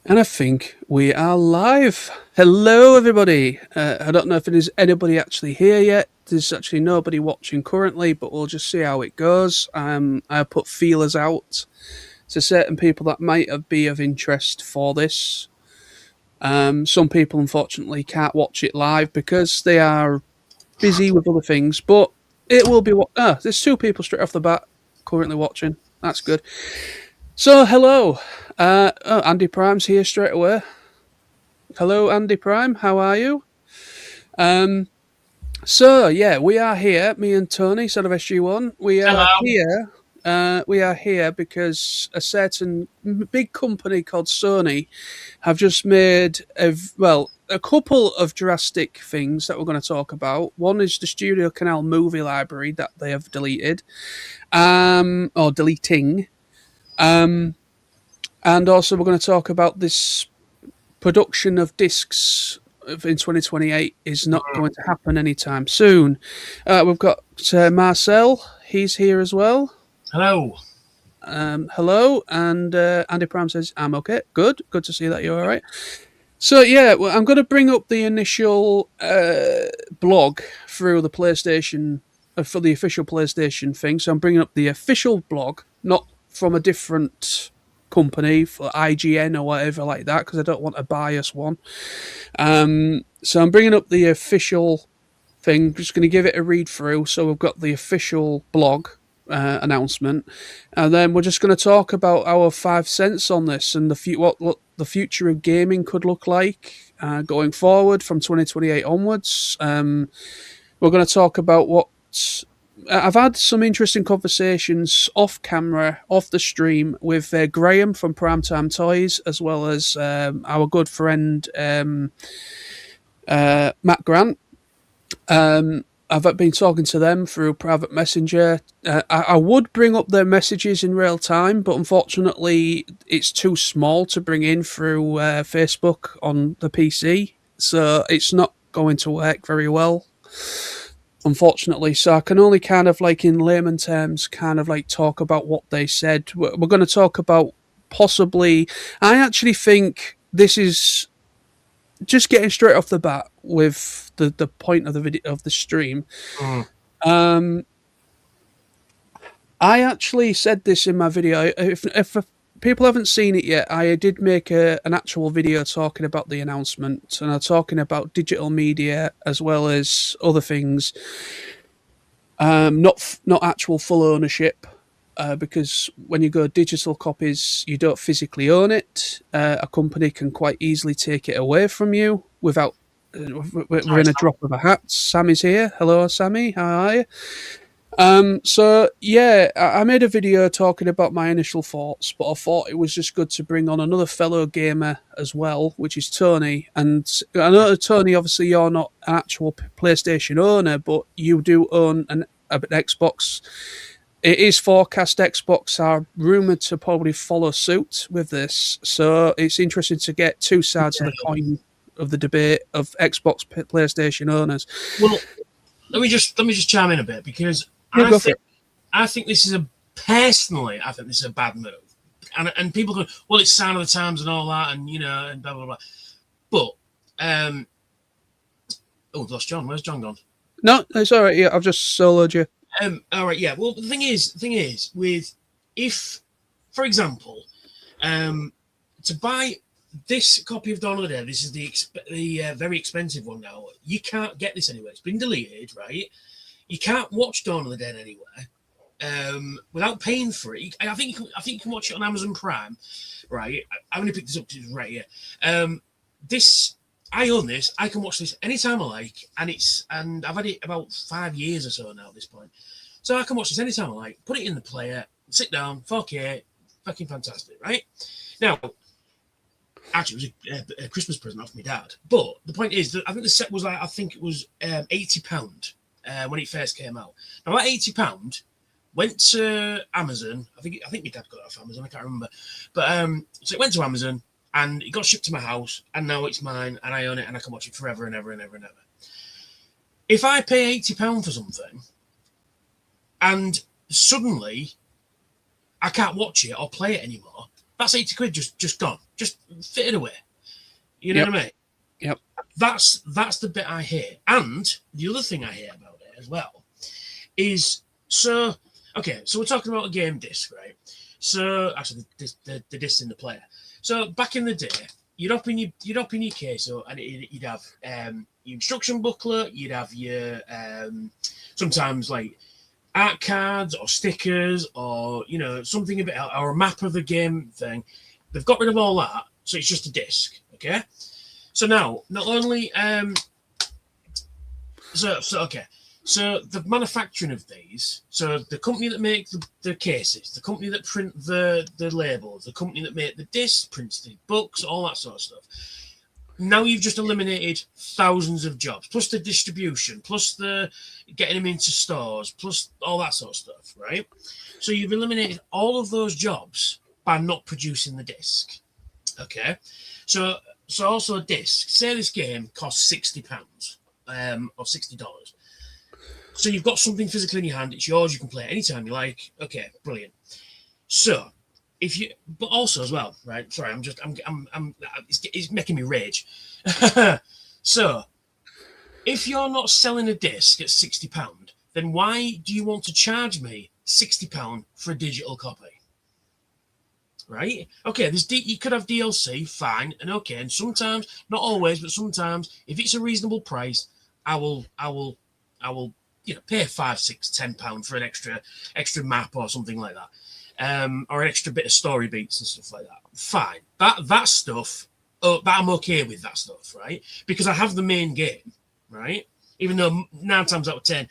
And I think we are live. Hello, everybody. I don't know if there's anybody actually here yet. There's actually nobody watching currently, but we'll just see how it goes. I put feelers out to certain people that might be of interest for this. Some people, unfortunately, can't watch it live because they are busy with other things, but it will be. There's two people straight off the bat currently watching. That's good. So, hello. Andy Prime's here straight away. Hello, Andy Prime. How are you? Um, we are here. Me and Tony, SoundwaveSG1. Hello. We are here because a certain big company called Sony have just made a couple of drastic things that we're going to talk about. One is the Studio Canal movie library that they have deleted, or deleting. And also we're going to talk about this production of discs in 2028 is not going to happen anytime soon. We've got Marcel. He's here as well. Hello. Hello. And Andy Prime says, I'm okay. Good to see that you're all right. So, I'm going to bring up the initial blog through the PlayStation, for the official PlayStation thing. So I'm bringing up the official blog, not from a different company for IGN or whatever like that, because I don't want a biased one. So I'm bringing up the official thing. Just going to give it a read through. So we've got the official blog announcement, and then we're just going to talk about our 5 cents on this and what the future of gaming could look like going forward from 2028 onwards. We're going to talk about what I've had some interesting conversations off camera, off the stream, with Graham from Primetime Toys, as well as our good friend Matt Grant. I've been talking to them through private messenger. I would bring up their messages in real time, but unfortunately, it's too small to bring in through Facebook on the PC, so it's not going to work very well, unfortunately. So I can only kind of in layman terms talk about what they said. We're going to talk about possibly. I actually think this is just getting straight off the bat with the point of the video of the stream. I actually said this in my video. If people haven't seen it yet, I did make an actual video talking about the announcement, and I'm talking about digital media as well as other things. Not actual full ownership, because when you go digital copies, you don't physically own it. A company can quite easily take it away from you without. We're in a drop of a hat. Sammy's here. Hello, Sammy. How are you? I made a video talking about my initial thoughts, but I thought it was just good to bring on another fellow gamer as well, which is Tony. And I know, Tony, obviously you're not an actual PlayStation owner, but you do own an Xbox. It is forecast Xbox are rumoured to probably follow suit with this, so it's interesting to get two sides of the coin of the debate of Xbox PlayStation owners. Well, let me just chime in a bit, because I think this is a bad move, and people go, well, it's sign of the times and all that, and and blah blah blah. But lost John. Where's John gone? No, it's all right. Yeah, I've just soloed you. All right. Yeah. Well, the thing is, if, for example, to buy this copy of Dawn of the Dead, this is the very expensive one now. You can't get this anywhere. It's been deleted, right? You can't watch Dawn of the Dead anywhere without paying for it. I think you can watch it on Amazon Prime, right? I only picked this up because it's right here. I own this. I can watch this anytime I like, and I've had it about 5 years or so now at this point. So I can watch this anytime I like, put it in the player, sit down, 4K, fucking fantastic, right? Now, actually, it was a Christmas present off my dad. But the point is that I think the set was £80 when it first came out. Now that £80 went to Amazon. I think my dad got it off Amazon. I can't remember, but so it went to Amazon and it got shipped to my house, and now it's mine, and I own it, and I can watch it forever and ever and ever and ever. If I pay £80 for something, and suddenly I can't watch it or play it anymore, That's 80 quid just gone, just fitted away. You know what I mean? Yep. That's the bit I hate. And the other thing I hate about it as well is, so we're talking about a game disc, right? So actually the disc in the player. So back in the day, you'd open your case up, and you'd have your instruction booklet, you'd have your sometimes like art cards or stickers, or something about, or a map of the game thing. They've got rid of all that, so it's just a disc. Okay. So now, not only so the manufacturing of these, so the company that make the cases, the company that print the labels, the company that make the discs, prints the books, all that sort of stuff. Now you've just eliminated thousands of jobs, plus the distribution, plus the getting them into stores, plus all that sort of stuff, right? So you've eliminated all of those jobs by not producing the disc. Okay, so also a disc. Say this game costs £60 or $60. So you've got something physically in your hand. It's yours. You can play it anytime you like. Okay, brilliant. So but also as well, right? Sorry, it's making me rage. So if you're not selling a disc at £60, then why do you want to charge me £60 for a digital copy? Right? Okay, you could have DLC, fine, and okay, and sometimes, not always, but sometimes, if it's a reasonable price, I will pay £5, £6, £10 for an extra map or something like that, or an extra bit of story beats and stuff like that. Fine, that stuff, that I'm okay with that stuff, right? Because I have the main game, right? Even though 9 times out of 10,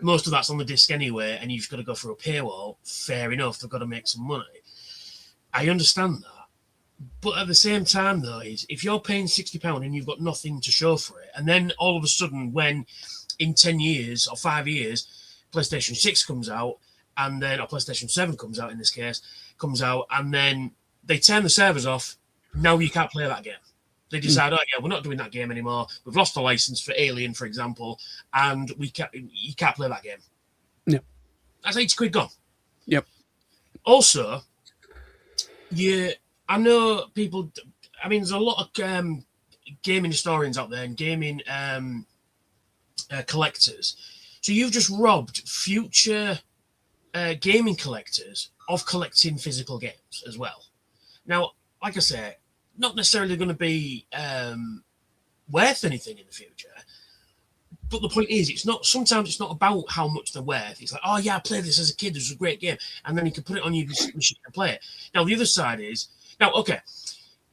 most of that's on the disc anyway, and you've got to go through a paywall. Fair enough, they've got to make some money. I understand that. But at the same time, though, is if you're paying £60 and you've got nothing to show for it, and then all of a sudden, when in 10 years or 5 years, PlayStation 6 comes out, and then, or PlayStation 7 comes out in this case, and then they turn the servers off, now you can't play that game. They decide, oh yeah, we're not doing that game anymore. We've lost the license for Alien, for example, and you can't play that game. Yep. That's 80 quid gone. Yep. Also, I know people. I mean, there's a lot of gaming historians out there and gaming collectors. So you've just robbed future gaming collectors of collecting physical games as well. Now, like I say, not necessarily going to be worth anything in the future. But the point is, sometimes it's not about how much they're worth. It's like, oh yeah, I played this as a kid. This was a great game. And then you can put it on your machine and play it. Now, the other side is,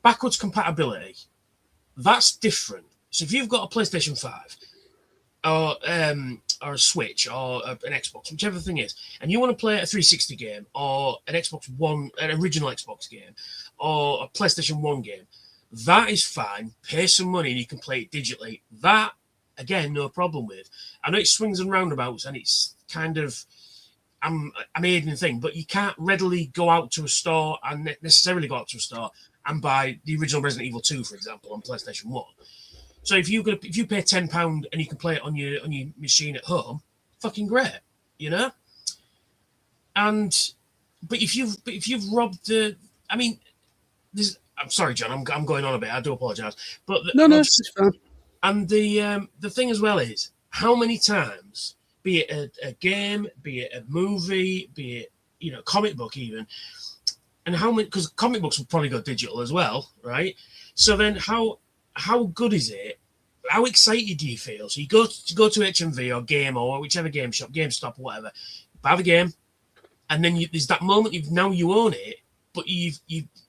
backwards compatibility, that's different. So if you've got a PlayStation 5 or a Switch or an Xbox, whichever thing is, and you want to play a 360 game or an Xbox One, an original Xbox game, or a PlayStation 1 game, that is fine. Pay some money and you can play it digitally. That, again, no problem with. I know it swings and roundabouts and it's kind of I'm aiding thing, but you can't readily go out to a store and necessarily go out to a store and buy the original Resident Evil 2, for example, on PlayStation 1. So if you pay £10 and you can play it on your machine at home, fucking great, you know. But if you've robbed the, I mean, I'm sorry, John, I'm going on a bit. I do apologise, but no, it's fine. And the thing as well is, how many times, be it a game, be it a movie, be it comic book even, and how many, because comic books will probably go digital as well, right? So then how good is it? How excited do you feel? So you go to HMV or Game or whichever game shop, GameStop or whatever, buy the game, and then there's that moment you own it, but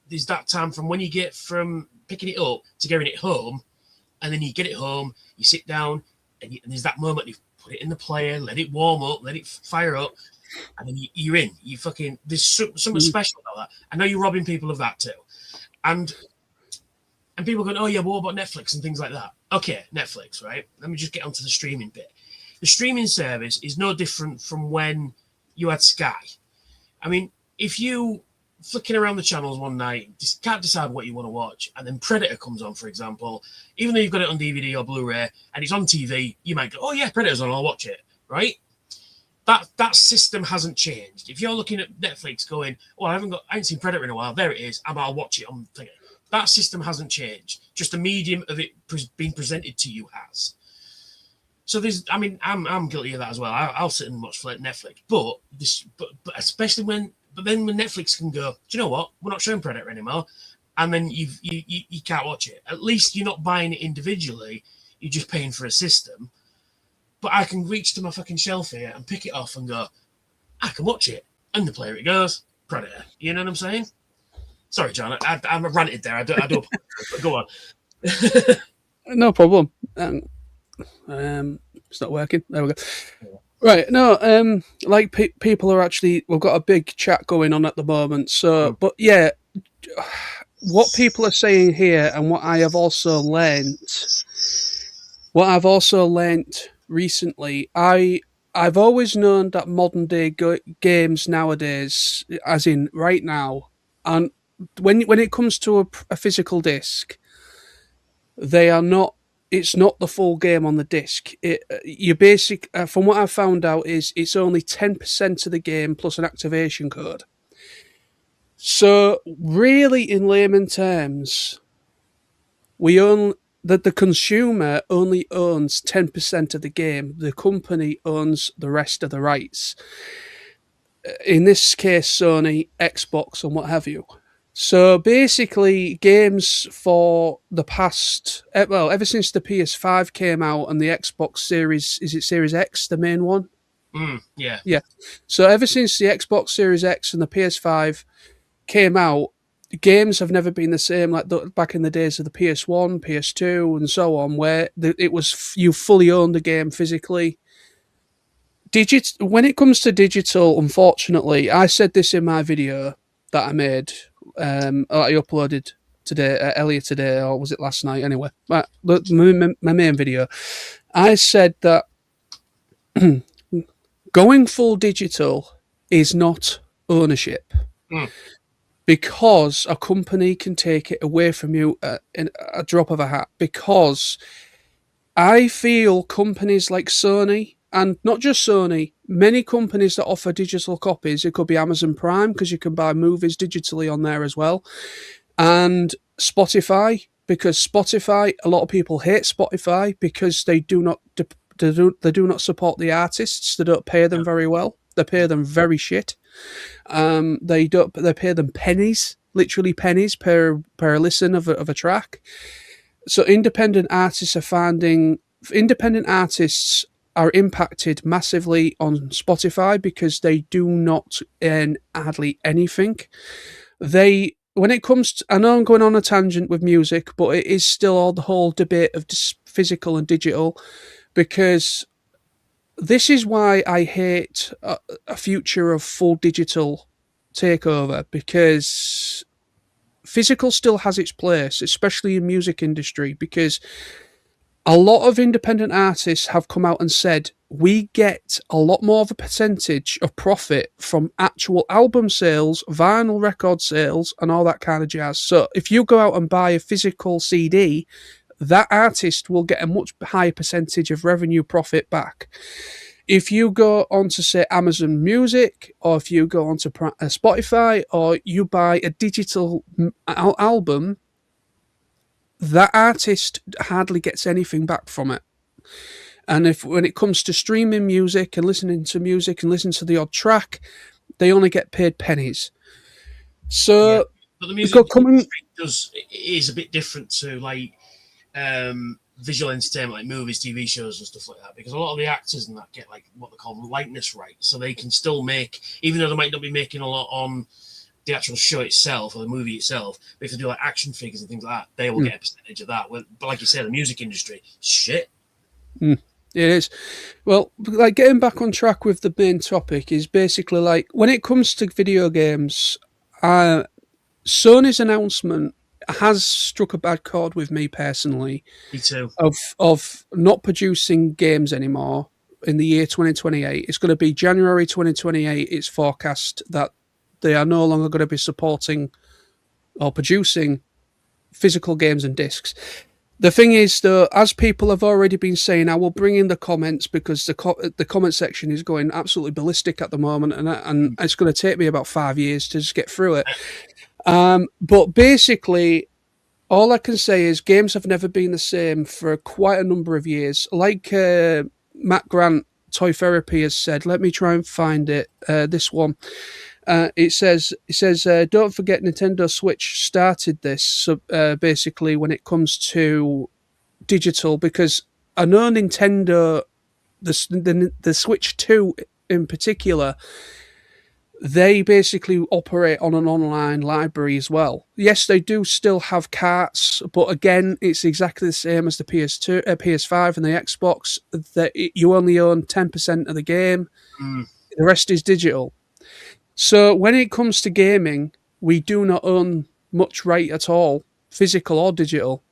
there's that time from when you get from picking it up to getting it home, and then you get it home, you sit down, and there's that moment you put it in the player, let it warm up, let it fire up, and then you're in. You fucking, there's something special about that. I know you're robbing people of that too, and people going, oh yeah, well, what about Netflix and things like that? Okay, Netflix, right? Let me just get onto the streaming bit. The streaming service is no different from when you had Sky. I mean, if you flicking around the channels one night, just can't decide what you want to watch, and then Predator comes on, for example, even though you've got it on DVD or Blu-ray and it's on TV, you might go, oh yeah, Predator's on, I'll watch it, right? that system hasn't changed. If you're looking at Netflix going, oh, I ain't seen Predator in a while, there it is, I'll watch it on thingy. That system hasn't changed. Just the medium of it being presented to you has. So I'm guilty of that as well. I'll sit and watch Netflix, but especially when Netflix can go, do you know what? We're not showing Predator anymore, and then you can't watch it. At least you're not buying it individually. You're just paying for a system. But I can reach to my fucking shelf here and pick it off and go, I can watch it, and the player it goes, Predator. You know what I'm saying? Sorry, John, I'm ranted there. I do but go on. No problem. It's not working. There we go. Right. No. Like people are actually. We've got a big chat going on at the moment. So, but yeah, what people are saying here, and what I've also learnt recently, I've always known that modern day games nowadays, as in right now, and when it comes to a physical disc, they are not. It's not the full game on the disc. From what I've found out, is it's only 10% of the game plus an activation code. So really, in layman terms, the consumer only owns 10% of the game. The company owns the rest of the rights. In this case, Sony, Xbox, and what have you. So basically, games for the past, ever since the PS5 came out and the Xbox Series, is it Series X, the main one? Yeah. Yeah. So ever since the Xbox Series X and the PS5 came out, games have never been the same like back in the days of the PS1, PS2, and so on, where it was you fully owned the game physically. When it comes to digital, unfortunately, I said this in my video that I made, I uploaded today, earlier today, or was it last night? Anyway, my main video, I said that going full digital is not ownership. Because a company can take it away from you in a drop of a hat. Because I feel companies like Sony, and not just Sony, many companies that offer digital copies, it could be Amazon Prime, because you can buy movies digitally on there as well, and Spotify, because Spotify, a lot of people hate Spotify because they do not support the artists. They don't pay them very well. They pay them very shit. They pay them pennies, literally pennies per listen of a track. So independent artists are impacted massively on Spotify because they do not earn hardly anything. When it comes to, I know I'm going on a tangent with music, but it is still all the whole debate of physical and digital, because this is why I hate a future of full digital takeover, because physical still has its place, especially in music industry, because a lot of independent artists have come out and said we get a lot more of a percentage of profit from actual album sales, vinyl record sales, and all that kind of jazz. So if you go out and buy a physical CD, that artist will get a much higher percentage of revenue profit back. If you go onto, say, Amazon Music, or if you go onto Spotify, or you buy a digital album, that artist hardly gets anything back from it. And when it comes to streaming music and listening to music and listening to the odd track, they only get paid pennies. So, yeah. But the music industry is a bit different to like visual entertainment, like movies, TV shows, and stuff like that, because a lot of the actors and that get like what they call likeness rights, so they can still make, even though they might not be making a lot on the actual show itself or the movie itself, but if they do like action figures and things like that, they will get a percentage of that. But like you said, the music industry, shit. It is. Well, like, getting back on track with the main topic is basically like, when it comes to video games, Sony's announcement has struck a bad chord with me personally. Me too. Of not producing games anymore in the year 2028. It's going to be January 2028. It's forecast that they are no longer going to be supporting or producing physical games and discs. The thing is, though, as people have already been saying, I will bring in the comments because the comment section is going absolutely ballistic at the moment, and it's going to take me about 5 years to just get through it. But basically, all I can say is games have never been the same for quite a number of years. Like Matt Grant, Toy Therapy, has said, let me try and find it. This one. It says, don't forget Nintendo Switch started this. So basically, when it comes to digital, because I know Nintendo, the Switch 2 in particular, they basically operate on an online library as well. Yes, they do still have carts, but again, it's exactly the same as the PS2, PS5, and the Xbox. That you only own 10% of the game, the rest is digital. So when it comes to gaming, we do not own much right at all, physical or digital.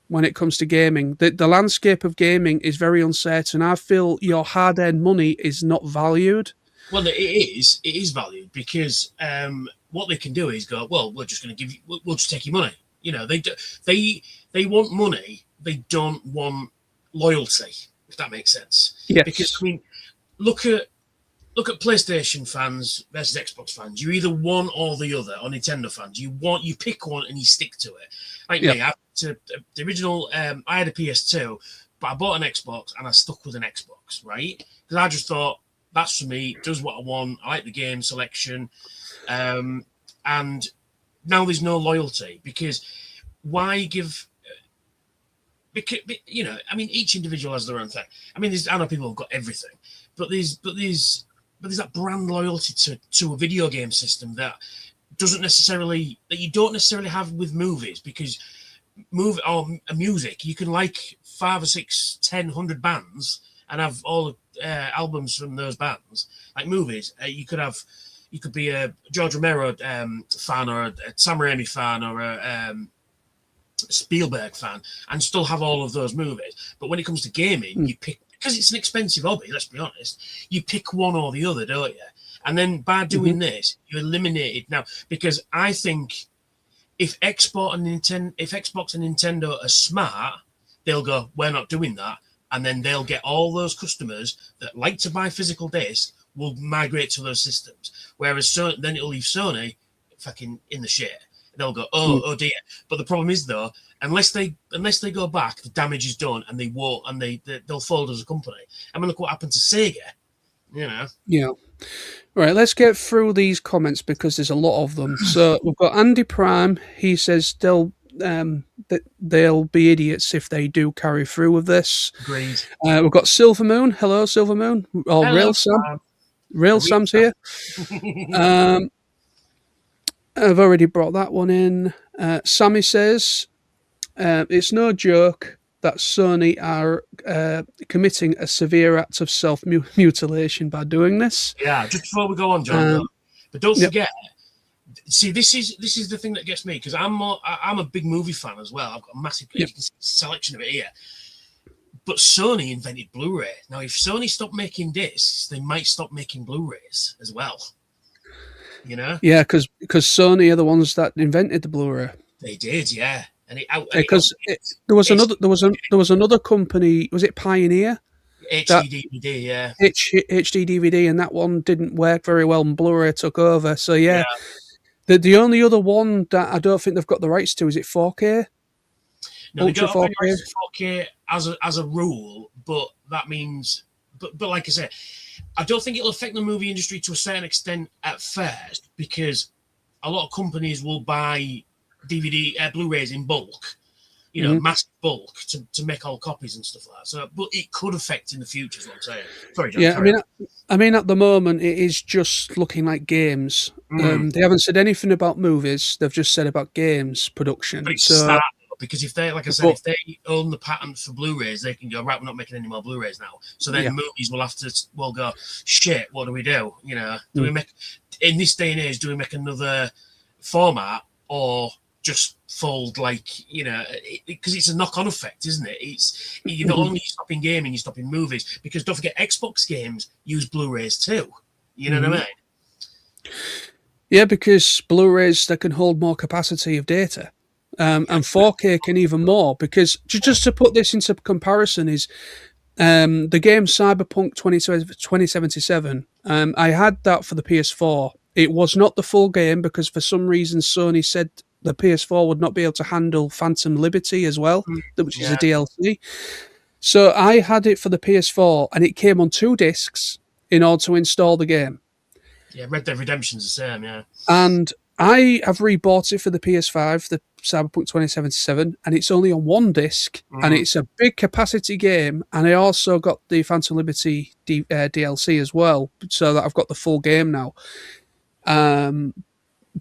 When it comes to gaming, the landscape of gaming is very uncertain. I feel your hard-earned money is not valued. Well, it is valued because what they can do is go, well, we're just going to give you, we'll just take your money. You know, they want money. They don't want loyalty, if that makes sense. Yes. Because I mean, look at PlayStation fans versus Xbox fans. You're either one or the other. Or Nintendo fans, you pick one and you stick to it. Like me, the original, I had a PS2, but I bought an Xbox and I stuck with an Xbox, right? Because I just thought, that's for me, it does what I want. I like the game selection. And now there's no loyalty because why give... Because, you know, I mean, each individual has their own thing. I mean, I know people have got everything, but there's that brand loyalty to a video game system that you don't necessarily have with movies, because music, you can like 5 or 6, 10, 100 bands and have all the albums from those bands. Like movies, you could be a George Romero fan, or a Sam Raimi fan, or a Spielberg fan, and still have all of those movies. But when it comes to gaming, you pick, because it's an expensive hobby, let's be honest, you pick one or the other, don't you? And then by doing this, you eliminate it now. Because I think if Xbox and Nintendo are smart, they'll go, we're not doing that. And then they'll get all those customers that like to buy physical discs will migrate to those systems. Whereas then it'll leave Sony fucking in the shit. They'll go, oh dear. But the problem is, though, unless they go back, the damage is done, and they won't, and they'll fold as a company. I mean, look what happened to Sega. You know. Yeah. Right, let's get through these comments because there's a lot of them. So we've got Andy Prime. He says they'll be idiots if they do carry through with this. Agreed. We've got Silver Moon. Hello, Silver Moon. Oh, hello, Real Sam. Real Sam's here. I've already brought that one in. Sammy says, it's no joke that Sony are committing a severe act of self-mutilation by doing this. Yeah, just before we go on, John, but don't forget, see, this is the thing that gets me, because I'm a big movie fan as well. I've got a massive selection of it here. But Sony invented Blu-ray. Now, if Sony stopped making discs, they might stop making Blu-rays as well. You know? Yeah, because Sony are the ones that invented the Blu-ray. They did, yeah. And there was another company. Was it Pioneer? HD DVD, yeah. HD DVD, and that one didn't work very well, and Blu-ray took over. So yeah. The only other one that I don't think they've got the rights to, is it 4K? No, they don't have any rights to 4K as a rule, but that means, but like I said, I don't think it'll affect the movie industry to a certain extent at first, because a lot of companies will buy Blu-rays in bulk, you know, massive bulk to make all copies and stuff like that. So, but it could affect in the future, is what I'm saying. Sorry, John. Yeah, I mean, at the moment, it is just looking like games. They haven't said anything about movies. They've just said about games production. But it's because if they, like I said, if they own the patent for Blu-rays, they can go, right, we're not making any more Blu-rays now. So then movies will have to, go, shit, what do we do? You know, do we make, in this day and age, do we make another format, or just fold, like, you know, because it's a knock-on effect, isn't it? It's, you're not only stopping gaming, you're stopping movies, because don't forget, Xbox games use Blu-rays too. You know what I mean? Yeah, because Blu-rays, that can hold more capacity of data. and 4K can even more, because just to put this into comparison is the game Cyberpunk 2077. I had that for the PS4. It was not the full game because for some reason Sony said the PS4 would not be able to handle Phantom Liberty as well, which is a DLC. So I had it for the PS4, and it came on 2 discs in order to install the game. Yeah, Red Dead Redemption's the same, yeah. And I have rebought it for the PS5, the Cyberpunk 2077, and it's only on 1 disc, and it's a big capacity game. And I also got the Phantom Liberty DLC as well, so that I've got the full game now.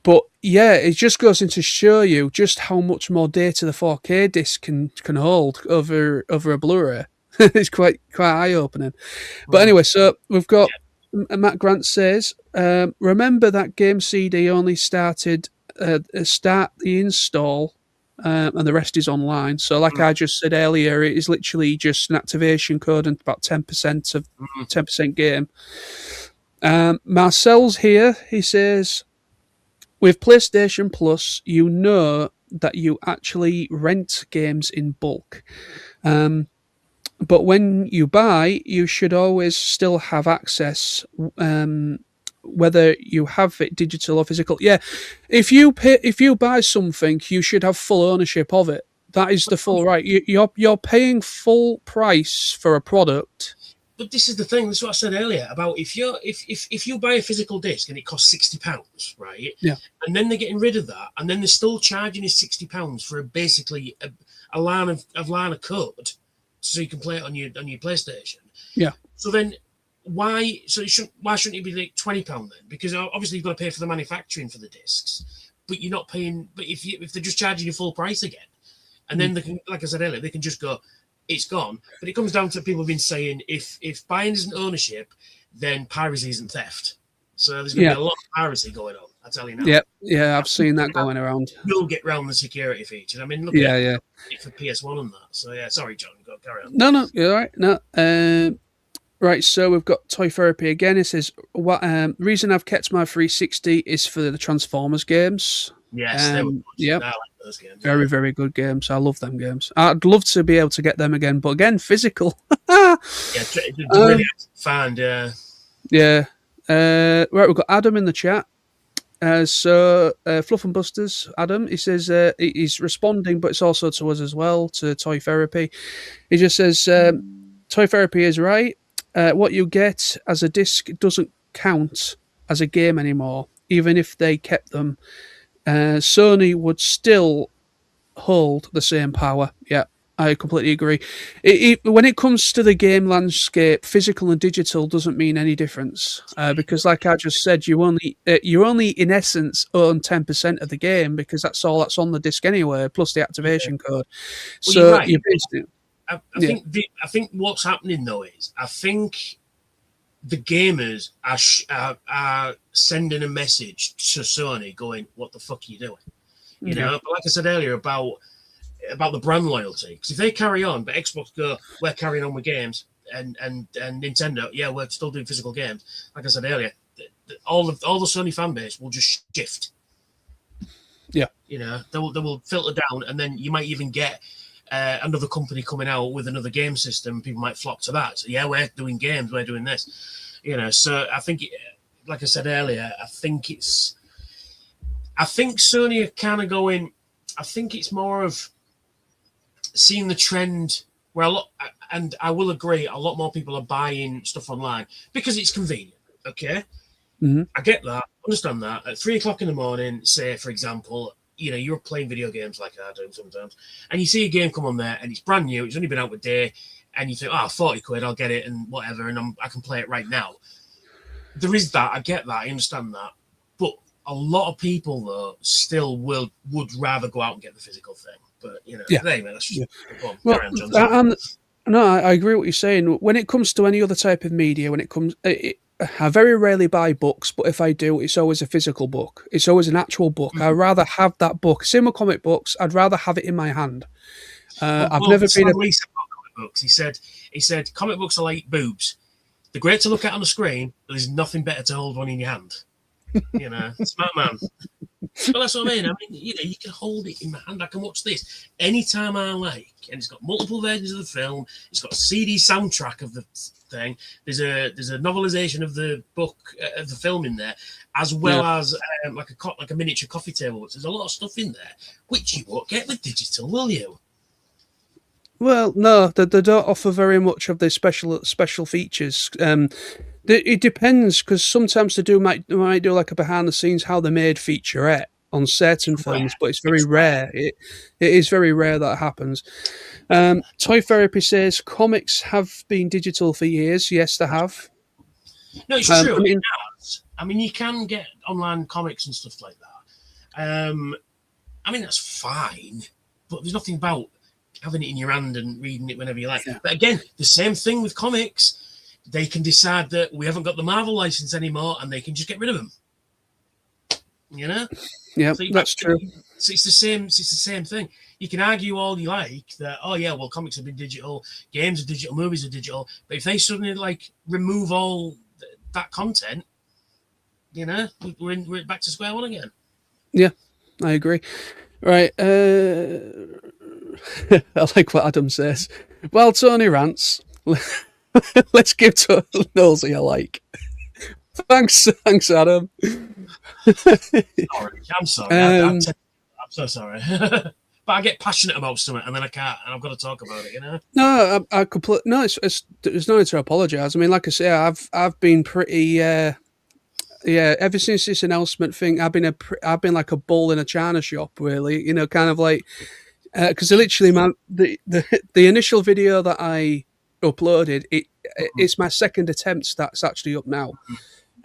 But yeah, it just goes in to show you just how much more data the 4K disc can hold over a Blu-ray. It's quite eye opening. But anyway, so we've got Matt Grant says, remember that game CD only started start the install, and the rest is online. So like I just said earlier, it is literally just an activation code and about 10% of 10% game. Marcel's here. He says, with PlayStation Plus, you know that you actually rent games in bulk. But when you buy, you should always still have access, whether you have it digital or physical. Yeah, if you buy something, you should have full ownership of it. That is the full right. You're paying full price for a product. But this is the thing. This is what I said earlier about if you buy a physical disc and it costs £60, right? Yeah. And then they're getting rid of that, and then they're still charging you £60 for basically a line of code, so you can play it on your PlayStation. Yeah. So then why shouldn't it be like £20 then? Because obviously you've got to pay for the manufacturing for the discs, but you're not paying. But if they're just charging you full price again, and then they can, like I said earlier, they can just go, it's gone. But it comes down to people have been saying if buying isn't ownership, then piracy isn't theft. So there's going to be a lot of piracy going on. I tell you now. Yeah, I've seen that going around. You'll get round the security features. I mean, look at it for PS1 and that. So yeah, sorry, John, go carry on. No, you're all right. No, right. So we've got Toy Therapy again. It says, "What reason I've kept my 360 is for the Transformers games." Yes, they were good. Yeah, I like those games. Very, very good games. I love them games. I'd love to be able to get them again, but again, physical. Yeah, really fan. Yeah. Right, we've got Adam in the chat. So Fluff and Busters, Adam, he says he's responding, but it's also to us as well, to Toy Therapy. He just says, Toy Therapy is right. What you get as a disc doesn't count as a game anymore, even if they kept them. Sony would still hold the same power. Yeah, I completely agree. When it comes to the game landscape, physical and digital doesn't mean any difference, because, like I just said, you only in essence own 10% of the game, because that's all that's on the disc anyway, plus the activation code. Well, so right. I think what's happening though is I think the gamers are sending a message to Sony going, "What the fuck are you doing?" You know, but like I said earlier about the brand loyalty, because if they carry on, but Xbox go, "We're carrying on with games," and Nintendo, "Yeah, we're still doing physical games." Like I said earlier, all the Sony fan base will just shift. Yeah, you know, they will filter down, and then you might even get another company coming out with another game system. People might flock to that. So yeah, we're doing games, we're doing this. You know, so I think, like I said earlier, I think Sony are kind of going. I think it's more of seeing the trend where and I will agree, a lot more people are buying stuff online because it's convenient. Okay, I get that, understand that. At 3:00 in the morning, say for example, you know, you're playing video games like I do sometimes, and you see a game come on there and it's brand new, it's only been out a day, and you think, 40 quid, I'll get it and whatever, and I can play it right now. There is that, I get that, I understand that, but a lot of people though still would rather go out and get the physical thing. But you know, anyway, that's just no, I agree with what you're saying. When it comes to any other type of media, I very rarely buy books, but if I do, it's always a physical book. It's always an actual book. I'd rather have that book. Same with comic books. I'd rather have it in my hand. I've never been a comic books. He said comic books are like boobs. They're great to look at on the screen, but there's nothing better to hold one in your hand. Smart man. Well, that's what I mean. You can hold it in my hand. I can watch this anytime I like, and it's got multiple versions of the film. It's got a CD soundtrack of the thing. There's a novelization of the book of the film in there, as well as like a miniature coffee table. There's a lot of stuff in there which you won't get with digital, will you? Well, no, they don't offer very much of the special features. It depends, because sometimes they might do like a behind the scenes how they made featurette on certain films, but it's very rare. It is very rare that happens. Toy Therapy says comics have been digital for years. Yes, they have. No, it's true. You can get online comics and stuff like that. That's fine, but there's nothing about having it in your hand and reading it whenever you like. Yeah. But again, the same thing with comics. They can decide that we haven't got the Marvel license anymore, and they can just get rid of them. Yeah, so that's true. So it's the same thing. You can argue all you like that. Oh yeah, well, comics have been digital, games are digital, movies are digital. But if they suddenly remove all that content, we're back to square one again. Yeah, I agree. Right. I like what Adam says. Well, Tony rants. Let's give to Nosy a like. Thanks, Adam. I'm sorry. I'm so sorry. But I get passionate about something, and then I can't, and I've got to talk about it. No, I completely. No, there's no need to apologise. Like I say, I've been pretty. Ever since this announcement thing, I've been like a bull in a china shop, really. Kind of like, because literally, the initial video that I uploaded, it's my second attempt that's actually up now.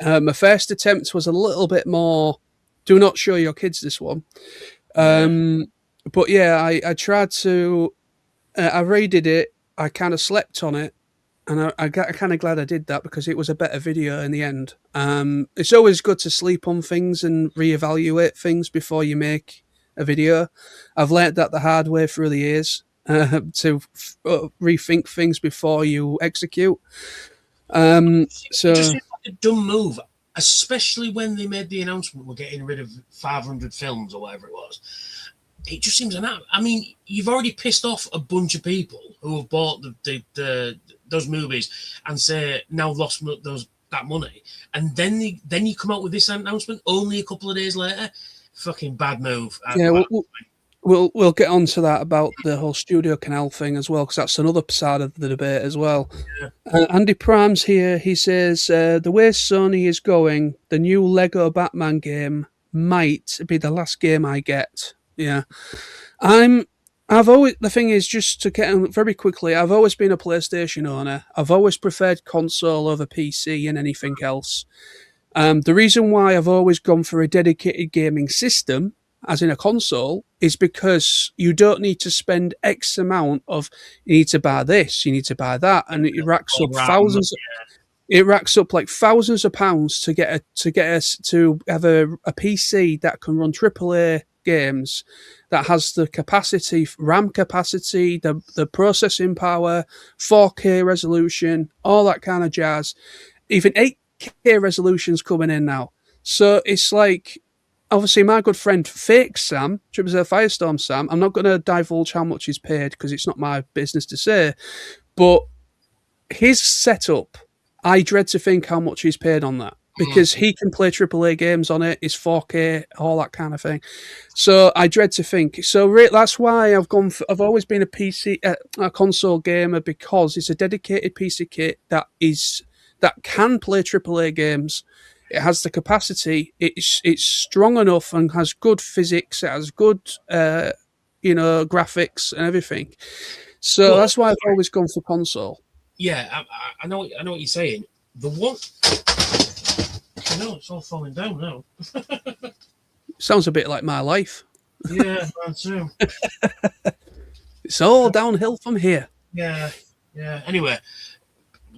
My first attempt was a little bit more, do not show your kids this one. But yeah, I tried to, I redid it, I kind of slept on it, and I got kind of glad I did that, because it was a better video in the end. It's always good to sleep on things and reevaluate things before you make a video. I've learned that the hard way through the years, to rethink things before you execute. It just seems like a dumb move, especially when they made the announcement we're getting rid of 500 films or whatever it was. It just seems you've already pissed off a bunch of people who have bought those movies and say now lost that money, and then you come out with this announcement only a couple of days later. Fucking bad move. Yeah, we'll get on to that about the whole Studio Canal thing as well, because that's another side of the debate as well. Yeah. Andy Prime's here. He says the way Sony is going, the new Lego Batman game might be the last game I get. Yeah, the thing is, just to get on very quickly, I've always been a PlayStation owner. I've always preferred console over PC and anything else. The reason why I've always gone for a dedicated gaming system, as in a console, is because you don't need to spend X amount of, you need to buy this, you need to buy that, and it racks up thousands. It racks up like thousands of pounds to get us to have a PC that can run AAA games, that has the capacity, RAM capacity, the processing power, 4K resolution, all that kind of jazz. Even 8K resolution's coming in now. So it's like, obviously, my good friend Fake Sam, Firestorm Sam, I'm not going to divulge how much he's paid because it's not my business to say, but his setup, I dread to think how much he's paid on that, because he can play AAA games on it, it's 4K, all that kind of thing. So I dread to think. So that's why I've always been a console gamer, because it's a dedicated piece of kit that can play AAA games. It has the capacity. It's strong enough and has good physics. It has good, graphics and everything. So that's why I've always gone for console. Yeah, I know what you're saying. The one, I know it's all falling down now. Sounds a bit like my life. Yeah, mine too. It's all downhill from here. Yeah. Anyway,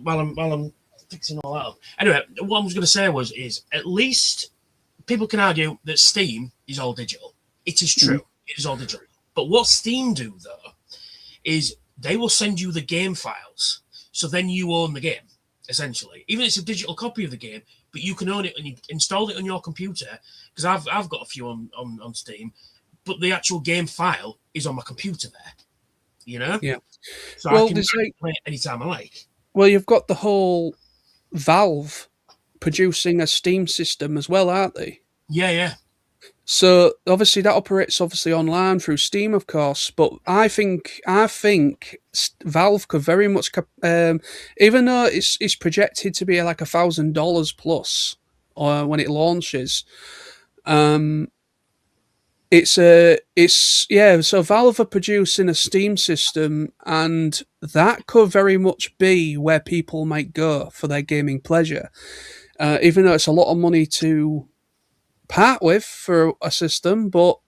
while I'm fixing all that up. Anyway, what I was going to say is at least people can argue that Steam is all digital. It is true. It is all digital. But what Steam do, though, is they will send you the game files. So then you own the game, essentially. Even if it's a digital copy of the game, but but you can own it and you install it on your computer, because I've got a few on Steam, but the actual game file is on my computer there, you know? Yeah. So Well, I can there's like, play it anytime I like. well, you've got the whole Valve producing a Steam system as well, aren't they? Yeah, yeah. So obviously that operates obviously online through Steam, of course. But I think Valve could very much, even though it's projected to be like $1,000 plus, when it launches. Um, it's yeah. So Valve are producing a Steam system, and that could very much be where people might go for their gaming pleasure. Even though it's a lot of money to part with for a system, but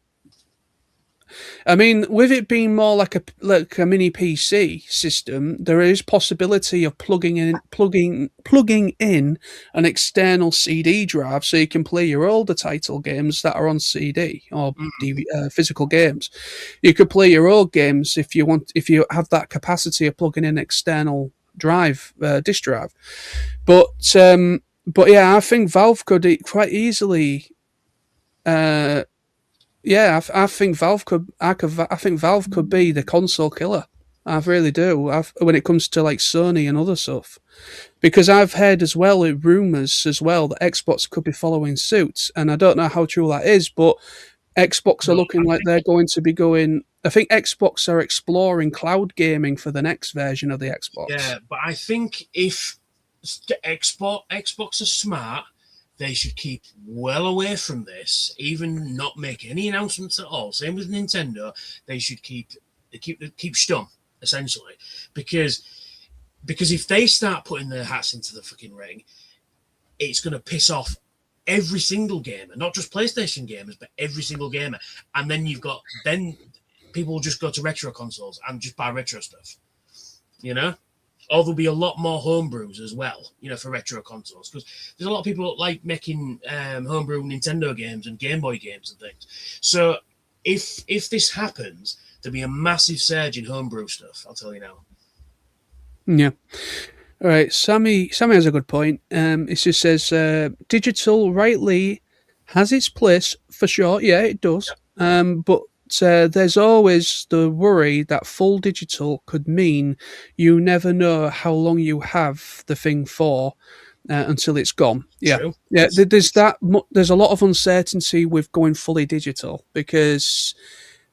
I mean, with it being more like a mini PC system, there is possibility of plugging in an external CD drive, so you can play your older title games that are on CD or physical games. You could play your old games if you want, if you have that capacity of plugging in external drive, disk drive. But yeah, I think Valve could quite easily. Yeah, I think Valve could. I think Valve could be the console killer. I really do. When it comes to like Sony and other stuff, because I've heard as well rumors as well that Xbox could be following suit, and I don't know how true that is, but Xbox are looking like they're going to be going. I think Xbox are exploring cloud gaming for the next version of the Xbox. Yeah, but I think if Xbox are smart, they should keep well away from this, even not make any announcements at all. Same with Nintendo. They should keep stum, essentially, because if they start putting their hats into the fucking ring, it's going to piss off every single gamer, not just PlayStation gamers, but every single gamer. And then people will just go to retro consoles and just buy retro stuff, you know? Or there'll be a lot more homebrews as well, you know, for retro consoles, because there's a lot of people that like making homebrew Nintendo games and Game Boy games and things. So if this happens, there'll be a massive surge in homebrew stuff, I'll tell you now. Yeah. All right. Sammy has a good point. It just says digital rightly has its place for sure. Yeah, it does. But there's always the worry that full digital could mean you never know how long you have the thing for until it's gone. Yeah, True. yeah. There's that. There's a lot of uncertainty with going fully digital because,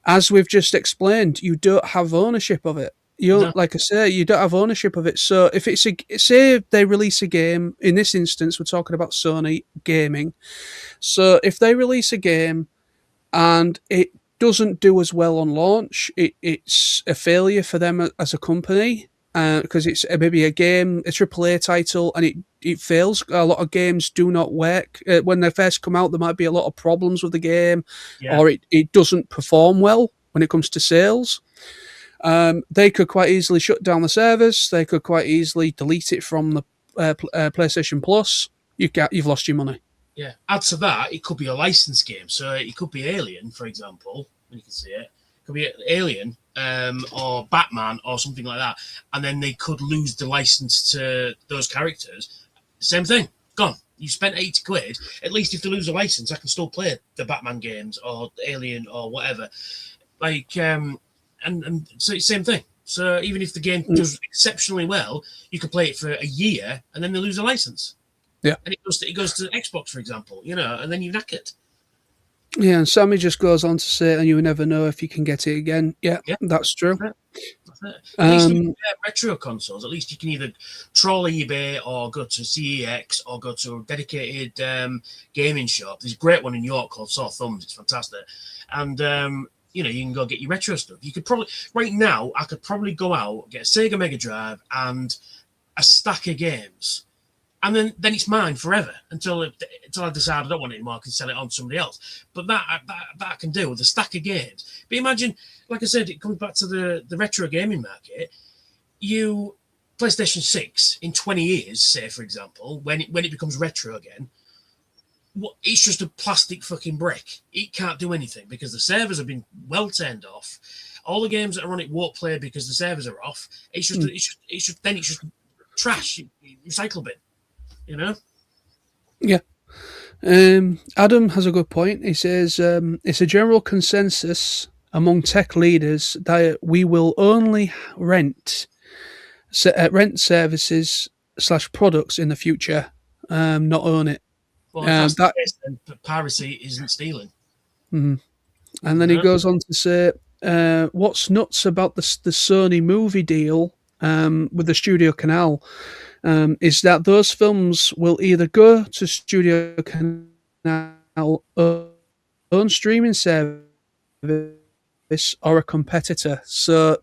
as we've just explained, you don't have ownership of it. Like I say, you don't have ownership of it. So if it's say they release a game, in this instance, we're talking about Sony gaming. So if they release a game and it doesn't do as well on launch, it's a failure for them as a company because it's maybe a game, a AAA title, and it fails. A lot of games do not work. When they first come out, there might be a lot of problems with the game, or it doesn't perform well when it comes to sales. They could quite easily shut down the servers. They could quite easily delete it from the PlayStation Plus. You've lost your money. Yeah. Add to that, it could be a licensed game. So it could be Alien, for example, when you can see it. It could be Alien or Batman or something like that. And then they could lose the license to those characters. Same thing. Gone. You spent 80 quid. At least if they lose the license, I can still play the Batman games or Alien or whatever. Like, and so it's the same thing. So even if the game does exceptionally well, you could play it for a year and then they lose the license. Yeah. And it goes to Xbox, for example, you know, and then you knack it. Yeah, and Sammy just goes on to say, and you never know if you can get it again. Yeah, that's true. That's it. At least with retro consoles, at least you can either troll eBay or go to CEX or go to a dedicated gaming shop. There's a great one in York called Sore Thumbs. It's fantastic. And, you know, you can go get your retro stuff. You could probably, right now, I could probably go out, get a Sega Mega Drive and a stack of games. And then it's mine forever until I decide I don't want it anymore. I can sell it on to somebody else. But that I can do with a stack of games. But imagine, like I said, it comes back to the retro gaming market. PlayStation 6 in 20 years, say for example, when it becomes retro again, it's just a plastic fucking brick. It can't do anything because the servers have been well turned off. All the games that are on it won't play because the servers are off. It's just trash, recycle bin. You know? Yeah. Adam has a good point. He says it's a general consensus among tech leaders that we will only rent services slash products in the future, not own it. Well, if that's the That case, then piracy isn't stealing. mhm. And You then he know? goes on to say, "What's nuts about the Sony movie deal with the Studio Canal is that those films will either go to Studio Canal own streaming service or a competitor." So,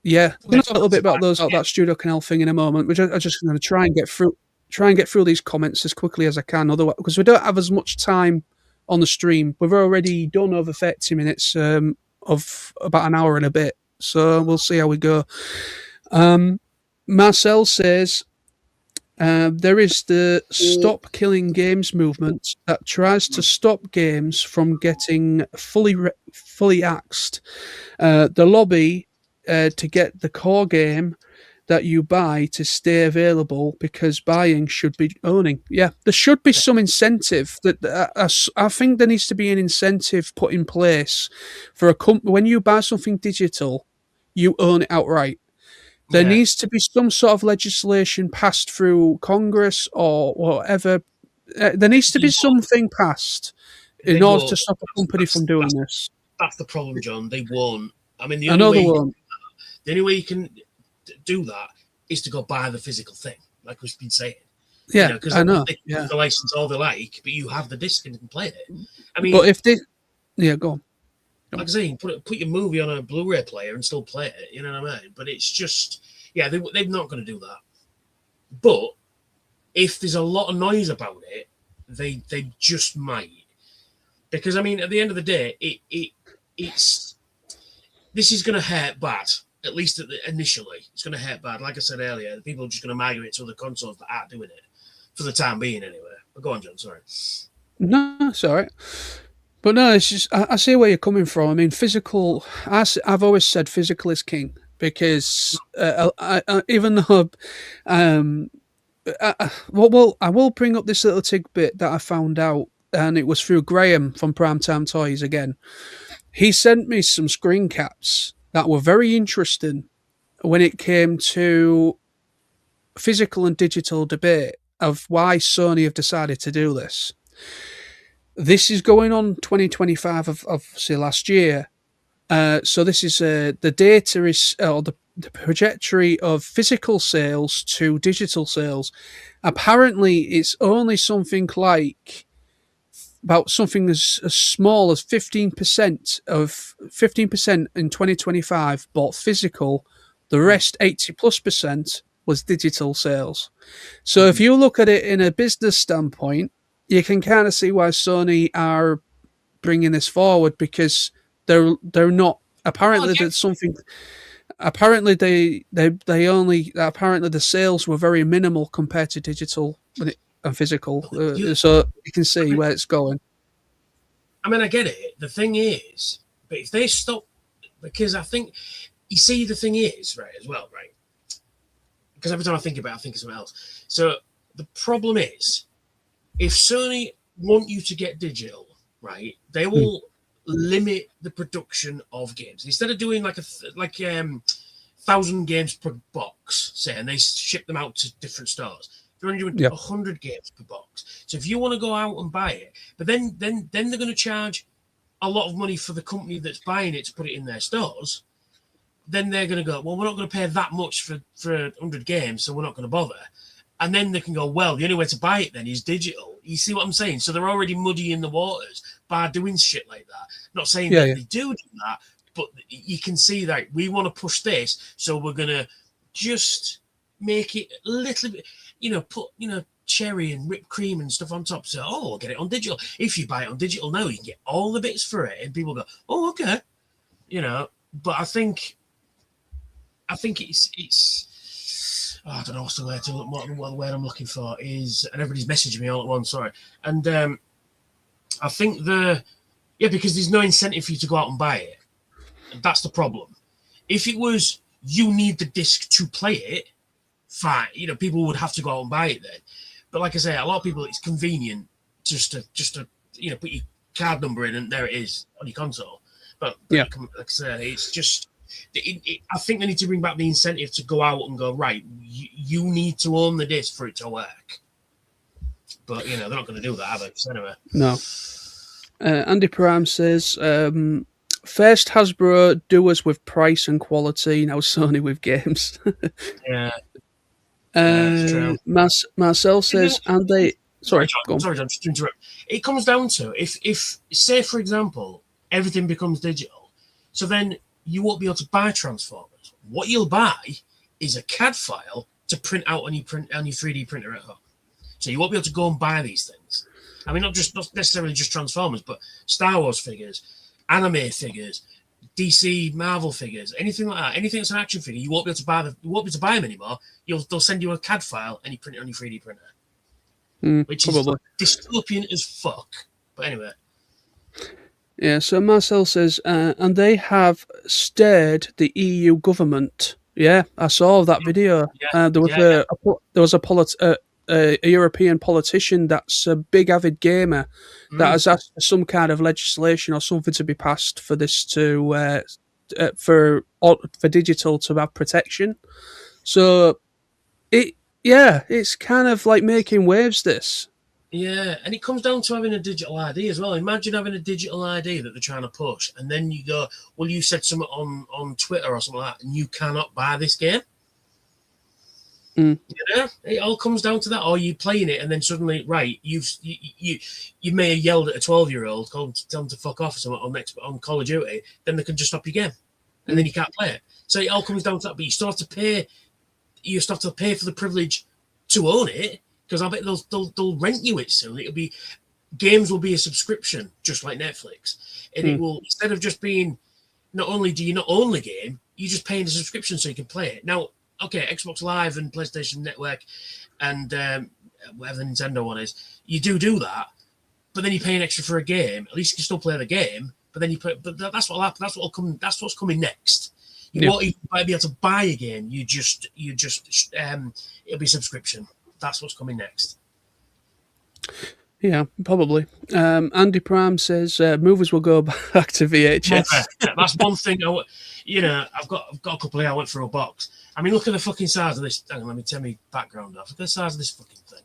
yeah, we're going to talk a little bit about that Studio Canal thing in a moment. I just going to try and get through these comments as quickly as I can, otherwise, because we don't have as much time on the stream. We've already done over 30 minutes of about an hour and a bit, so we'll see how we go. Marcel says there is the Stop Killing Games movement that tries to stop games from getting fully axed. The lobby to get the core game that you buy to stay available because buying should be owning. Yeah, there should be some incentive. I think there needs to be an incentive put in place for a company when you buy something digital, you own it outright. There needs to be some sort of legislation passed through Congress or whatever. There needs to be something passed in order to stop a company from doing this. That's the problem, John. They won't. I mean, I know they won't. The only way you can do that is to go buy the physical thing, like we've been saying. Yeah, because I know. They can the license all they like, but you have the disc and can play it. I mean, but if they, go on. Like I say, you can put your movie on a Blu-ray player and still play it. You know what I mean? But it's just, they're not going to do that. But if there's a lot of noise about it, they just might. Because I mean, at the end of the day, it's this is going to hurt bad. At least initially, it's going to hurt bad. Like I said earlier, people are just going to migrate to other consoles that aren't doing it for the time being, anyway. But go on, John. Sorry. No, it's all right. But no, it's just I see where you're coming from. I mean, physical. I've always said physical is king because even though, I will bring up this little tidbit that I found out, and it was through Graham from Primetime Toys again. He sent me some screen caps that were very interesting when it came to physical and digital debate of why Sony have decided to do this. This is going on 2025 of obviously last year. So this is the data is or the trajectory of physical sales to digital sales. Apparently, it's only something like about something as small as 15% in 2025 bought physical. The rest, 80+% was digital sales. So if you look at it in a business standpoint, you can kind of see why Sony are bringing this forward because they're not apparently there's something. Apparently apparently the sales were very minimal compared to digital and physical. So you can see where it's going. I mean, I get it. The thing is, but if they stop, because I think you see the thing is right as well, right? Because every time I think about it, I think of something else. So the problem is, if Sony want you to get digital, right, they will limit the production of games. Instead of doing like 1,000 games per box, say, and they ship them out to different stores, they're only doing 100 games per box. So if you want to go out and buy it, but then they're going to charge a lot of money for the company that's buying it to put it in their stores. Then they're going to go, well, we're not going to pay that much for 100 games, so we're not going to bother. And then they can go, well, the only way to buy it then is digital. You see what I'm saying? So they're already muddying the waters by doing shit like that. Not saying that they do that, but you can see that we want to push this, so we're going to just make it a little bit, put, cherry and whipped cream and stuff on top. So, I'll get it on digital. If you buy it on digital now, you can get all the bits for it. And people go, oh, okay. But I think it's I don't know what's the word what the word I'm looking for is, and everybody's messaging me all at once, sorry. And I think because there's no incentive for you to go out and buy it. That's the problem. If it was you need the disc to play it, fine, people would have to go out and buy it then. But like I say, a lot of people, it's convenient just to put your card number in and there it is on your console. But Yeah. like I say, it's just. I think they need to bring back the incentive to go out and go, right, you need to own the disc for it to work. But, they're not going to do that, are they? So anyway. No. Andy Prime says, first Hasbro do us with price and quality, now Sony with games. Yeah. That's true. Marcel says, and they... Sorry, John, just to interrupt. It comes down to, if say, for example, everything becomes digital, so then you won't be able to buy Transformers. What you'll buy is a CAD file to print out on your 3D printer at home. So you won't be able to go and buy these things. I mean, not necessarily just Transformers, but Star Wars figures, anime figures, DC Marvel figures, anything like that. Anything that's an action figure, you won't be able to buy them. You won't be able to buy them anymore. They'll send you a CAD file and you print it on your 3D printer, which probably is dystopian as fuck. But anyway. Yeah, so Marcel says, and they have stared the EU government. Yeah, I saw that video. There was a European politician that's a big avid gamer that has asked for some kind of legislation or something to be passed for this to for digital to have protection. So it's kind of like making waves. This. Yeah, and it comes down to having a digital ID as well. Imagine having a digital ID that they're trying to push, and then you go, well, you said something on Twitter or something like that, and you cannot buy this game. It all comes down to that. Or you playing it, and then suddenly, right, you may have yelled at a 12-year-old, tell them to fuck off or something on Call of Duty, then they can just stop your game, and then you can't play it. So it all comes down to that. But you still have to pay. You still have to pay for the privilege to own it. Because I bet they'll rent you it soon. Games will be a subscription, just like Netflix, and it will, instead of just being, not only do you not own the game, you just pay the subscription so you can play it. Now, okay, Xbox Live and PlayStation Network and whatever the Nintendo one is, you do that, but then you pay an extra for a game. At least you can still play the game, but then that's what'll happen. That's what's coming next. You won't even be able to buy a game. You just it'll be subscription. That's what's coming next. Yeah, probably. Andy Prime says movies will go back to VHS. That's one thing. I've got a couple here. I went through a box. I mean, look at the fucking size of this. Hang on, let me turn my background off. Look at the size of this fucking thing.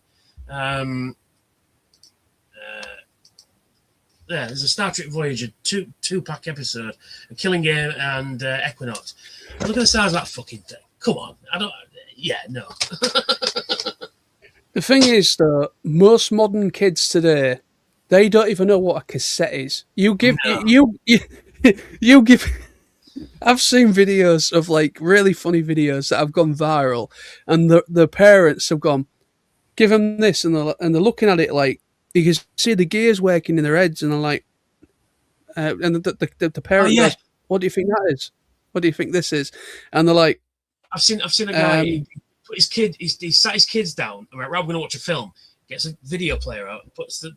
There's a Star Trek Voyager two-pack episode, a Killing Game, and Equinox. Look at the size of that fucking thing. Come on, no. The thing is, though, most modern kids today, they don't even know what a cassette is. You give. I've seen videos of like really funny videos that have gone viral, and the parents have gone, give them this, and they're looking at it like you can see the gears working in their heads, and they're like, and the parent goes, "What do you think that is? What do you think this is?" And they're like, "I've seen a guy." Put his kid, he sat his kids down. And went, right, we're going to watch a film. Gets a video player out, puts the.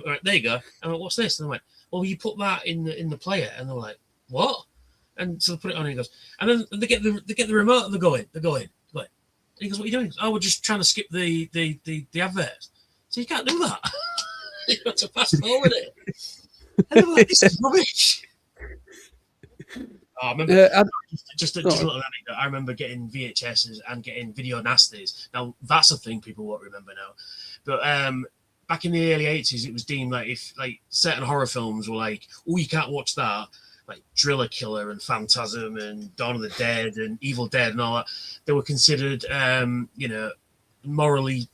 Right, there you go. And I went, what's this? And I went, well, you put that in the player. And they're like, what? And so they put it on. And he goes, and then they get the remote. And they're going. And he goes, what are you doing? Oh, we're just trying to skip the adverts. So you can't do that. You've got to fast forward it. And they're like, this is rubbish. Oh, I remember just a little anecdote. I remember getting VHSs and getting video nasties. Now that's a thing people won't remember now, but back in the early 80s, it was deemed like if like certain horror films were like, oh, you can't watch that, like Driller Killer and Phantasm and Dawn of the Dead and Evil Dead and all that, they were considered morally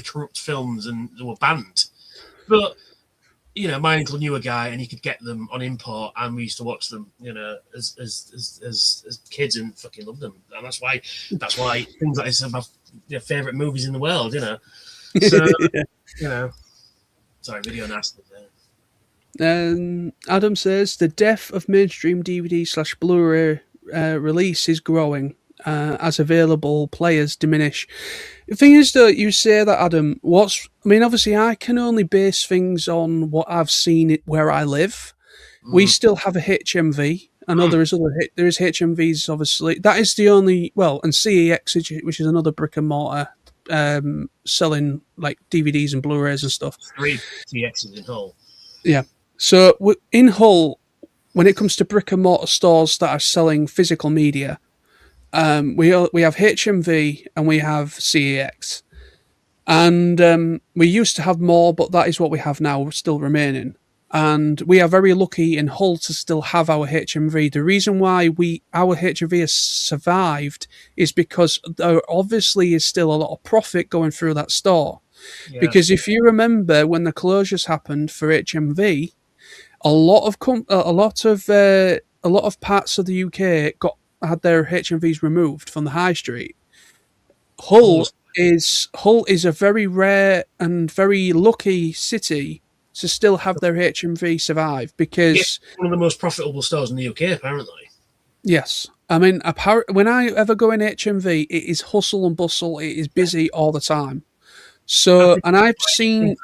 corrupt films and they were banned. But my uncle knew a guy and he could get them on import, and we used to watch them, as kids and fucking loved them. And that's why things like this are my favorite movies in the world, So, sorry, video nasty. Adam says the death of mainstream DVD/Blu-ray release is growing as available players diminish. The thing is, though, you say that, Adam. Obviously, I can only base things on what I've seen where I live. We still have a HMV. I know there is HMVs. Obviously, that is the only. Well, and CEX, which is another brick and mortar selling like DVDs and Blu-rays and stuff. 3 TXs in Hull. Yeah. So in Hull, when it comes to brick and mortar stores that are selling physical media, we have HMV and we have CEX, and we used to have more, but that is what we have now, still remaining. And we are very lucky in Hull to still have our HMV. The reason why our HMV has survived is because there obviously is still a lot of profit going through that store. Yeah. Because if you remember when the closures happened for HMV, a lot of parts of the UK had their HMVs removed from the high street. Hull is a very rare and very lucky city to still have their HMV survive, because it's one of the most profitable stores in the UK, apparently. Yes. I mean, when I ever go in HMV, it is hustle and bustle. It is busy all the time. So, and I've seen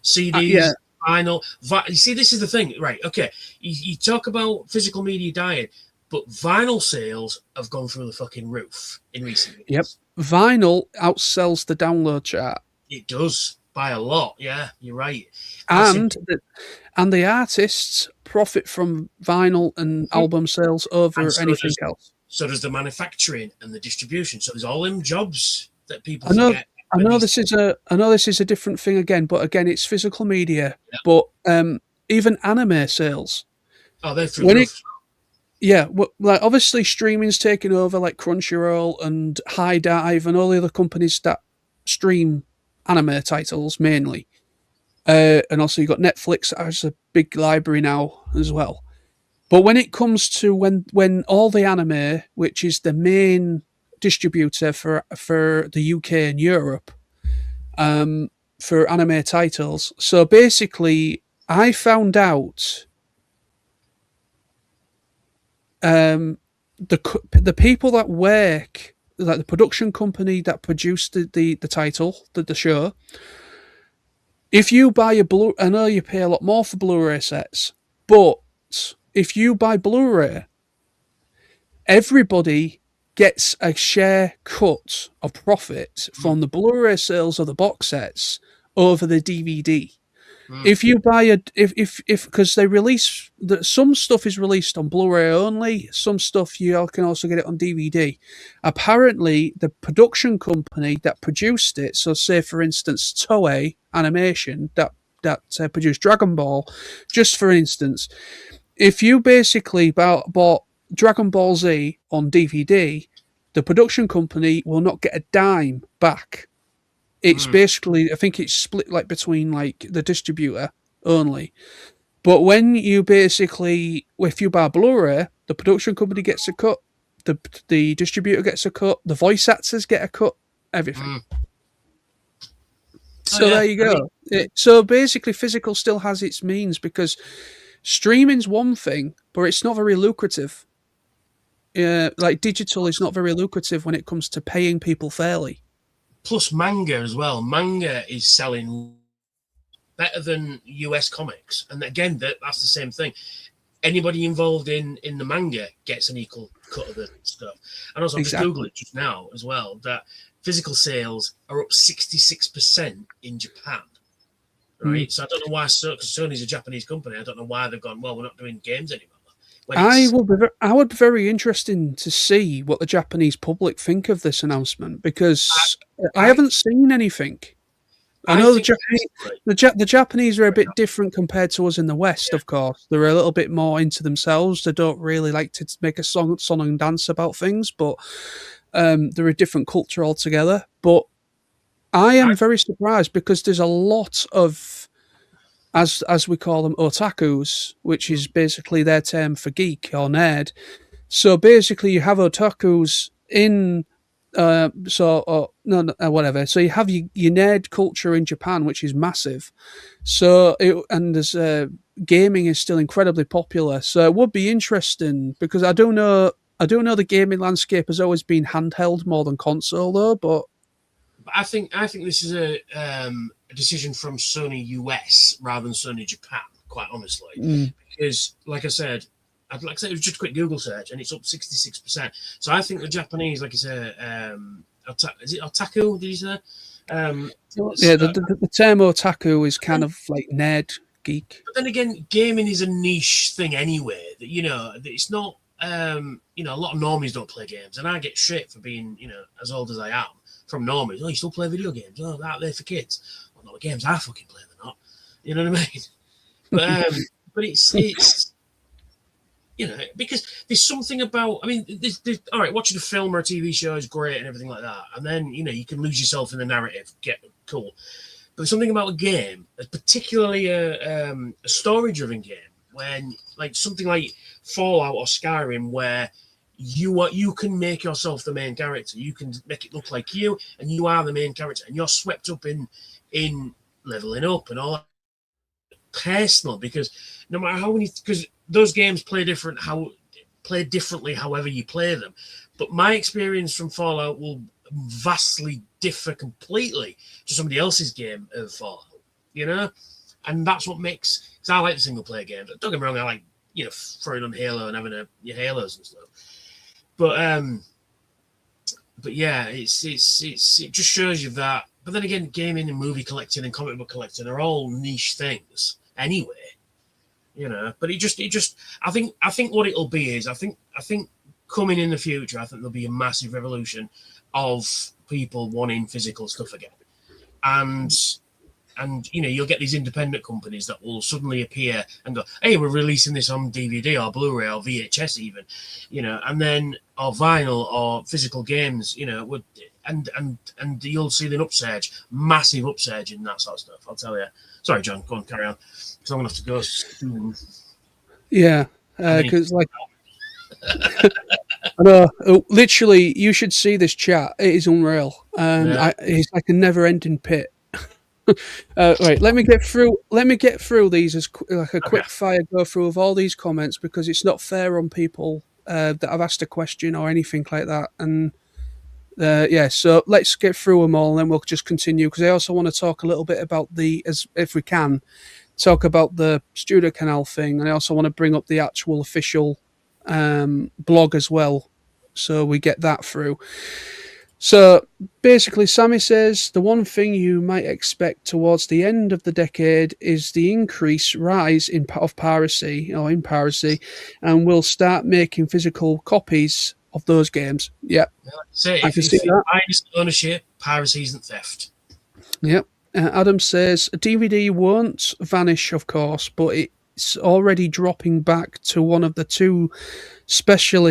CDs, vinyl. You see, this is the thing, right? Okay, you talk about physical media dying, but vinyl sales have gone through the fucking roof in recent years. Yep, vinyl outsells the download chart. It does by a lot. Yeah, you're right. And the artists profit from vinyl and album sales over anything else. So does the manufacturing and the distribution. So there's all them jobs that people forget. I know this is a different thing again, but again, it's physical media. Yeah. But even anime sales. Oh, they're through the roof. Yeah, like obviously streaming's taking over, like Crunchyroll and High Dive and all the other companies that stream anime titles mainly. And also you've got Netflix as a big library now as well. But when it comes to when all the anime, which is the main distributor for the UK and Europe, for anime titles, so basically I found out the people that work, like the production company that produced the title, the show, if you buy I know you pay a lot more for Blu-ray sets, but if you buy Blu-ray, everybody gets a share cut of profit from the Blu-ray sales of the box sets over the DVD. If you buy because they release some stuff is released on Blu-ray only, some stuff you can also get it on DVD. Apparently, the production company that produced it, so say for instance Toei Animation that produced Dragon Ball, just for instance, if you basically bought Dragon Ball Z on DVD, the production company will not get a dime back. It's basically, I think it's split like between like the distributor only. But when you basically, if you buy Blu-ray, the production company gets a cut, the distributor gets a cut, the voice actors get a cut, everything. So there you go. So basically, physical still has its means, because streaming's one thing, but it's not very lucrative. Like digital is not very lucrative when it comes to paying people fairly. Plus manga as well. Manga is selling better than US comics. And again, that's the same thing. Anybody involved in the manga gets an equal cut of the stuff. And also, I'm just Googling it just now as well, that physical sales are up 66% in Japan. Right? So I don't know why, because Sony's a Japanese company, I don't know why they've gone, well, we're not doing games anymore. I would be very interesting to see what the Japanese public think of this announcement, because I haven't seen anything. I know the Japanese are a bit different compared to us in the West, of course. They're a little bit more into themselves. They don't really like to make a song and dance about things, but they're a different culture altogether. But I am very surprised, because there's a lot of, as we call them, otakus, which is basically their term for geek or nerd. So basically, you have otakus in, whatever. So you have your nerd culture in Japan, which is massive. So there's gaming is still incredibly popular. So it would be interesting, because I do know the gaming landscape has always been handheld more than console, though. But I think this is a decision from Sony US rather than Sony Japan, quite honestly, because like I said, it was just a quick Google search and it's up 66%. So I think the Japanese, like you say, is it otaku? Did you say? Yeah, the term otaku is kind of like nerd, geek. But then again, gaming is a niche thing anyway. That it's not. A lot of normies don't play games, and I get shit for being, as old as I am from normies. Oh, you still play video games? Oh, that they're for kids. Well, not the games I fucking play, they're not. You know what I mean? But it's because there's something about. I mean, all right, watching a film or a TV show is great and everything like that, and then you can lose yourself in the narrative. Get cool. But there's something about a game, particularly a story-driven game, when like something like Fallout or Skyrim, where you can make yourself the main character. You can make it look like you, and you are the main character, and you're swept up in leveling up and all that. Personal, because no matter how many, because those games play differently however you play them. But my experience from Fallout will vastly differ completely to somebody else's game of Fallout, and that's what makes. Because I like the single player games. Don't get me wrong, I like throwing on Halo and having your Halos and stuff. But yeah, it just shows you that. But then again, gaming and movie collecting and comic book collecting are all niche things anyway, But it just I think what it'll be is I think coming in the future, I think there'll be a massive revolution of people wanting physical stuff again, and you'll get these independent companies that will suddenly appear and go, hey, we're releasing this on DVD or Blu-ray or VHS even, and then or vinyl or physical games, and you'll see an upsurge, massive upsurge in that sort of stuff. I'll tell you. Sorry, John, go on, carry on. Because I'm going to have to go soon. Yeah, because I know, literally, you should see this chat. It is unreal. It's like a never-ending pit. Right, let me get through these as like a quick fire go through of all these comments, because it's not fair on people that I've asked a question or anything like that. And so let's get through them all, and then we'll just continue, because I also want to talk a little bit about if we can, talk about the Studio Canal thing, and I also want to bring up the actual official blog as well, so we get that through. So basically, Sammy says the one thing you might expect towards the end of the decade is the rise of piracy, and we'll start making physical copies of those games. Yep. So I can see that. Ownership, piracy isn't theft. Yep. Adam says DVD won't vanish, of course, but it's already dropping back to one of the two special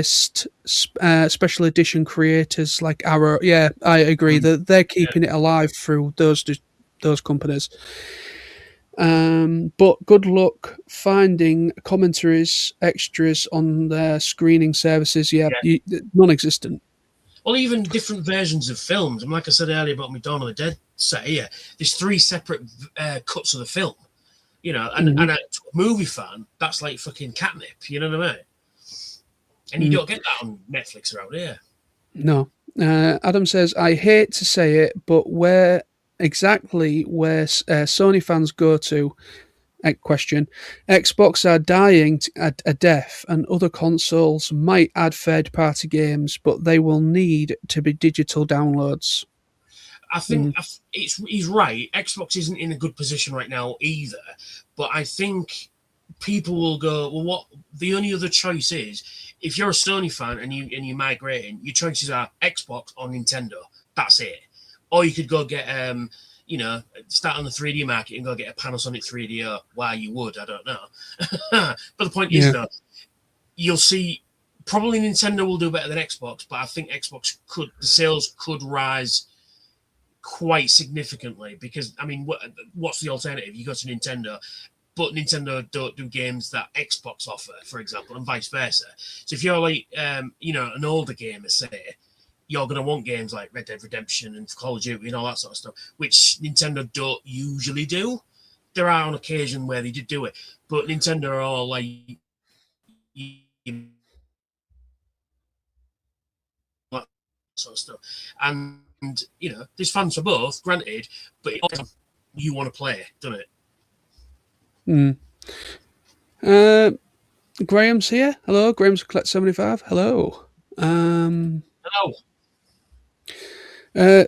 edition creators like Arrow. Yeah, I agree that they're keeping it alive through those companies. But good luck finding commentaries, extras on their screening services. Non-existent. Well, even different versions of films. And like I said earlier about my Dawn of the Dead set here, there's 3 separate cuts of the film. And a movie fan, that's like fucking catnip. You know what I mean? And you don't get that on Netflix around here. No. Adam says, I hate to say it, but where Sony fans go to, question, Xbox are dying a death, and other consoles might add third-party games, but they will need to be digital downloads. I think he's right. Xbox isn't in a good position right now either, but I think people will go, well, what the only other choice is, if you're a Sony fan and you're migrating, your choices are Xbox or Nintendo. That's it. Or you could go get start on the 3D market and go get a Panasonic 3DO. Why you would, I don't know. But the point is, though, you'll see probably Nintendo will do better than Xbox, but I think the sales could rise quite significantly, because I mean, what's the alternative? You go to Nintendo, but Nintendo don't do games that Xbox offer, for example, and vice versa. So if you're like an older gamer, say, you're going to want games like Red Dead Redemption and Call of Duty and all that sort of stuff, which Nintendo don't usually do. There are on occasion where they did do it, but Nintendo are all like that sort of stuff. And there's fans for both, granted, but you want to play, doesn't it? Graham's here. Hello, Graham's Collect 75. Hello. Hello. Uh,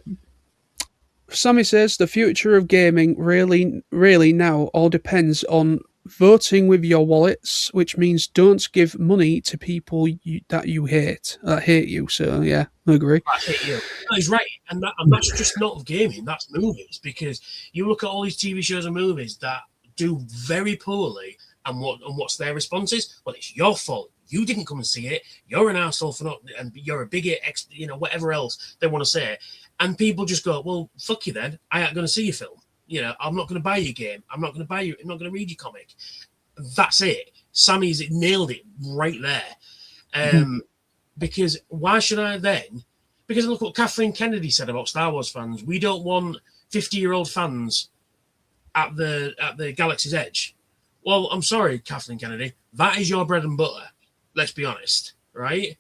Sammy says the future of gaming really now all depends on voting with your wallets, which means don't give money to people that you hate you. So yeah, I agree. I hate you. No, he's right, and that's just not gaming. That's movies, because you look at all these TV shows and movies that do very poorly, and what's their responses? Well, it's your fault. You didn't come and see it. You're an asshole for not, and you're a bigot. Whatever else they want to say, and people just go, "Well, fuck you then. I ain't going to see your film. I'm not going to buy your game. I'm not going to buy you. I'm not going to read your comic." That's it. Sammy's nailed it right there. Because why should I then? Because look what Kathleen Kennedy said about Star Wars fans. We don't want 50-year-old fans at the galaxy's edge. Well, I'm sorry, Kathleen Kennedy. That is your bread and butter. Let's be honest, right?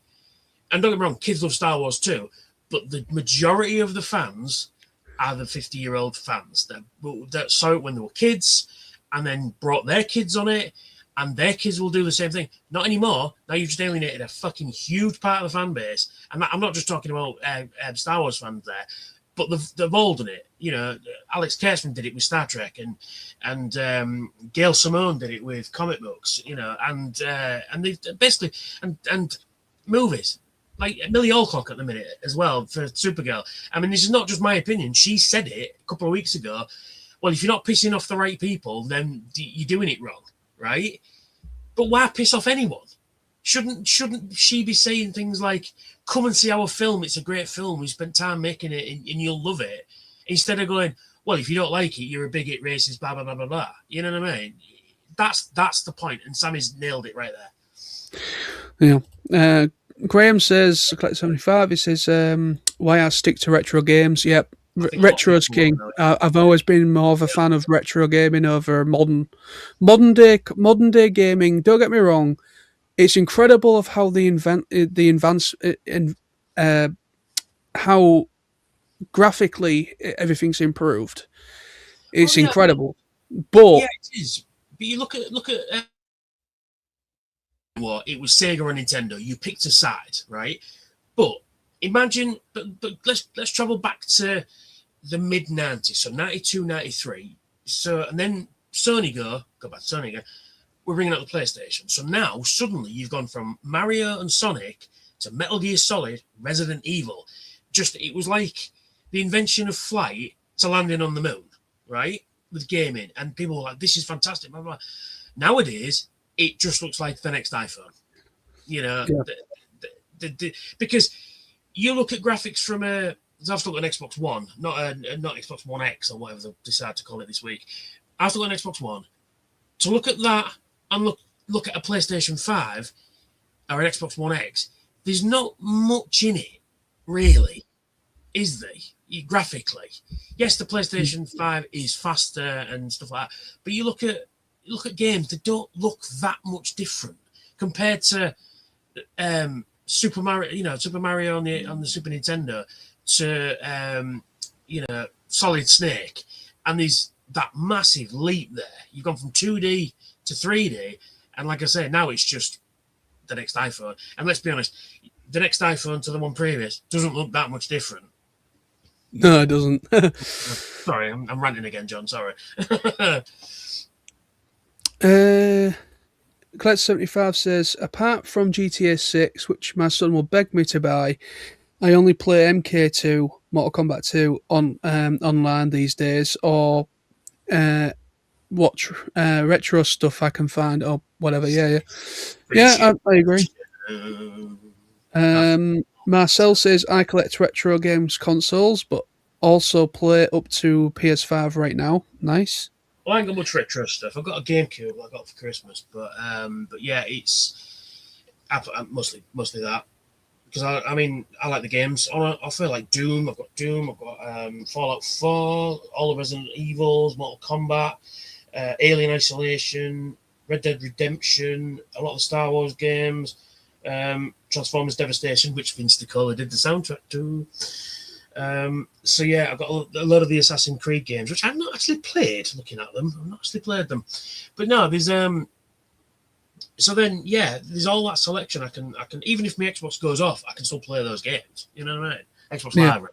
And don't get me wrong, kids love Star Wars too, but the majority of the fans are the 50-year-old fans that saw it when they were kids and then brought their kids on it, and their kids will do the same thing. Not anymore. Now you've just alienated a fucking huge part of the fan base. And I'm not just talking about Star Wars fans there, but they've all done it. Alex Kurtzman did it with Star Trek, and Gail Simone did it with comic books. And they basically and movies. Like Millie Alcock at the minute as well for Supergirl. I mean, this is not just my opinion. She said it a couple of weeks ago. Well, if you're not pissing off the right people, then you're doing it wrong, right? But why piss off anyone? Shouldn't she be saying things like, "Come and see our film. It's a great film. We spent time making it, and you'll love it," instead of going, "Well, if you don't like it, you're a bigot, racist, blah blah blah blah blah." You know what I mean? That's the point, and Sammy's nailed it right there. Yeah. Graham says, Collect 75, he says, why I stick to retro games. Yep. Retro's king. I've always been more of a fan of retro gaming over modern day gaming. Don't get me wrong, it's incredible of how how graphically everything's improved. It's incredible, but yeah, it is. But you look at what it was Sega and Nintendo. You picked a side, right? But imagine, but let's travel back to the mid 90s, so 92, 93. So and then Sony go back to Sony again. We're bringing out the PlayStation. So now suddenly you've gone from Mario and Sonic to Metal Gear Solid, Resident Evil. It was like the invention of flight to landing on the moon, right? With gaming, and people were like, "This is fantastic." Blah, blah. Nowadays, it just looks like the next iPhone. Because you look at graphics from I've still got an Xbox One, not Xbox One X or whatever they decide to call it this week. I've still got an Xbox One. To look at that and look at a PlayStation 5 or an Xbox One X, there's not much in it, really, is there? Graphically, yes, the PlayStation 5 is faster and stuff like that, but you look at games that don't look that much different compared to Super Mario on the Super Nintendo to Solid Snake, and that massive leap there. You've gone from 2D to 3D, and like I say, now it's just the next iPhone. And let's be honest, the next iPhone to the one previous doesn't look that much different. No, it doesn't. Sorry, I'm ranting again, John. Sorry. Collect 75 says, apart from GTA 6, which my son will beg me to buy, I only play MK2, Mortal Kombat 2 on online these days, or watch retro stuff I can find or whatever. Yeah, I agree. Marcel says, I collect retro games consoles, but also play up to PS5 right now. Nice. Well, I ain't got much retro stuff. I've got a GameCube I got for Christmas, but yeah, it's mostly that. Because I like the games. I feel like Doom. I've got Doom. I've got Fallout 4, all the Resident Evils, Mortal Kombat, Alien Isolation, Red Dead Redemption, a lot of the Star Wars games, Transformers Devastation, which Vince DiCola did the soundtrack to. So yeah, I've got a lot of the Assassin's Creed games, which I've not actually played. Looking at them, I've not actually played them, but no, there's So then, yeah, there's all that selection. I can even if my Xbox goes off, I can still play those games. You know what I mean? Xbox Live. Right?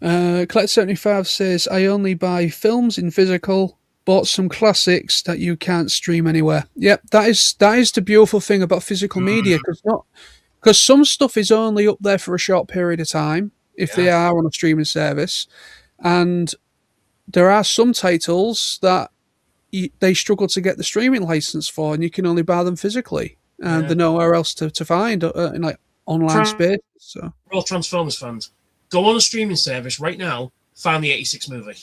Collect75 says, I only buy films in physical, bought some classics that you can't stream anywhere. Yep, that is the beautiful thing about physical media, because some stuff is only up there for a short period of time, if they are on a streaming service, and there are some titles that they struggle to get the streaming license for, and you can only buy them physically, and they're nowhere else to find in like online space. So, we're all Transformers fans. Go on a streaming service right now, find the 86 movie.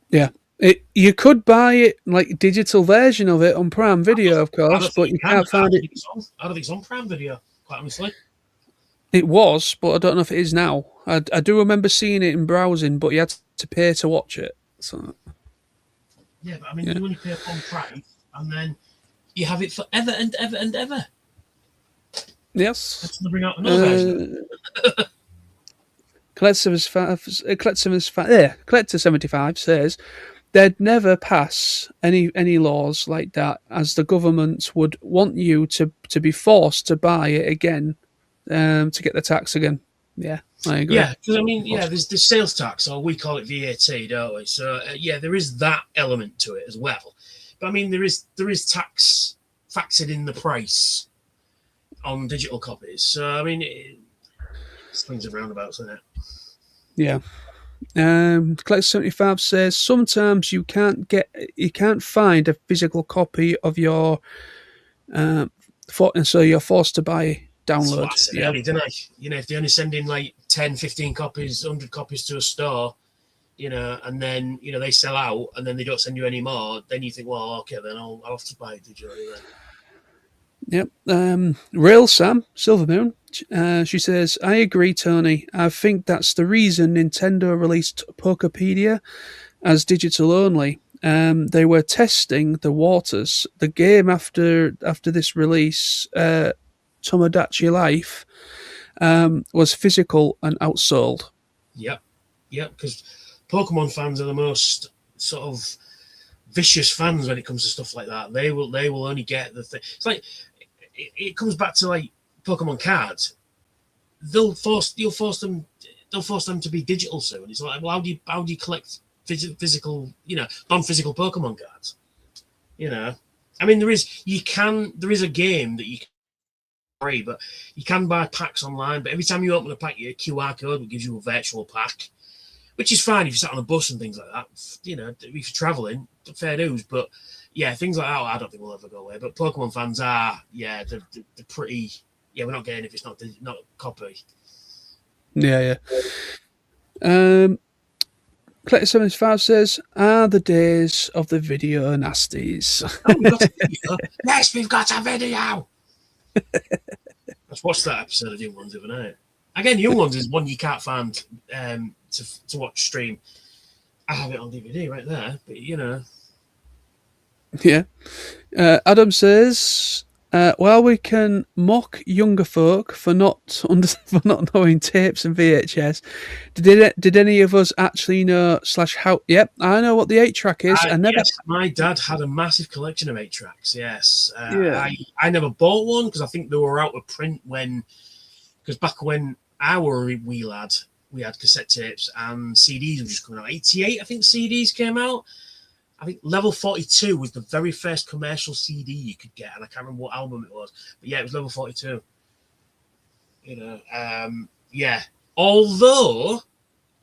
Yeah. You could buy it, like digital version of it on Prime Video, of course, but you can't find it. I don't think it's on Prime Video, quite honestly. It was, but I don't know if it is now. I do remember seeing it in browsing, but you had to pay to watch it. So. Yeah, but I mean, you only pay one price, and then you have it forever and ever and ever. Yes. Let's bring out another version. Collector75 says they'd never pass any laws like that, as the government would want you to be forced to buy it again to get the tax again. Yeah, I agree. Yeah, because I mean, there's sales tax, or we call it VAT, don't we? So there is that element to it as well. But I mean, there is tax factored in the price on digital copies. So I mean, swings and roundabouts, isn't it? Yeah. Collect75 says sometimes you can't find a physical copy of your and so you're forced to buy download. That's early, didn't I? If they only send in like 10, 15 copies, 100 copies to a store, and then they sell out, and then they don't send you any more, then you think, well, okay, then I'll have to buy it digitally then. Yep. Real Sam Silvermoon, she says, I agree, Tony. I think that's the reason Nintendo released Pokepedia as digital only. They were testing the waters. The game after this release, Tomodachi Life, was physical and outsold. Yep, because Pokemon fans are the most sort of vicious fans when it comes to stuff like that. They will only get the thing. It's like it comes back to like Pokemon cards. They'll force them to be digital soon. It's like, well, how do you collect physical, non-physical Pokemon cards? I mean, there is a game that you can free, but you can buy packs online. But every time you open a pack, your QR code gives you a virtual pack, which is fine if you sat on a bus and things like that. If you're traveling, fair dues. But yeah, things like that, I don't think will ever go away. But Pokemon fans are, they're pretty. Yeah, we're not getting if it's not a copy. Yeah. Collector75 says, are the days of the video nasties. Oh, we've got a video. Yes, we've got a video. Let's watch that episode of Young Ones of the night. Again, Young Ones is one you can't find to watch stream. I have it on DVD right there, but Yeah. Adam says, while we can mock younger folk for not knowing tapes and VHS, did any of us actually know / how? Yep, I know what the 8-track is. Yes, my dad had a massive collection of 8-tracks. Yes, I never bought one because I think they were out of print because back when I were a wee lad, we had cassette tapes and CDs were just coming out. 88, I think CDs came out. I think Level 42 was the very first commercial CD you could get, and I can't remember what album it was. But yeah, it was Level 42. Although,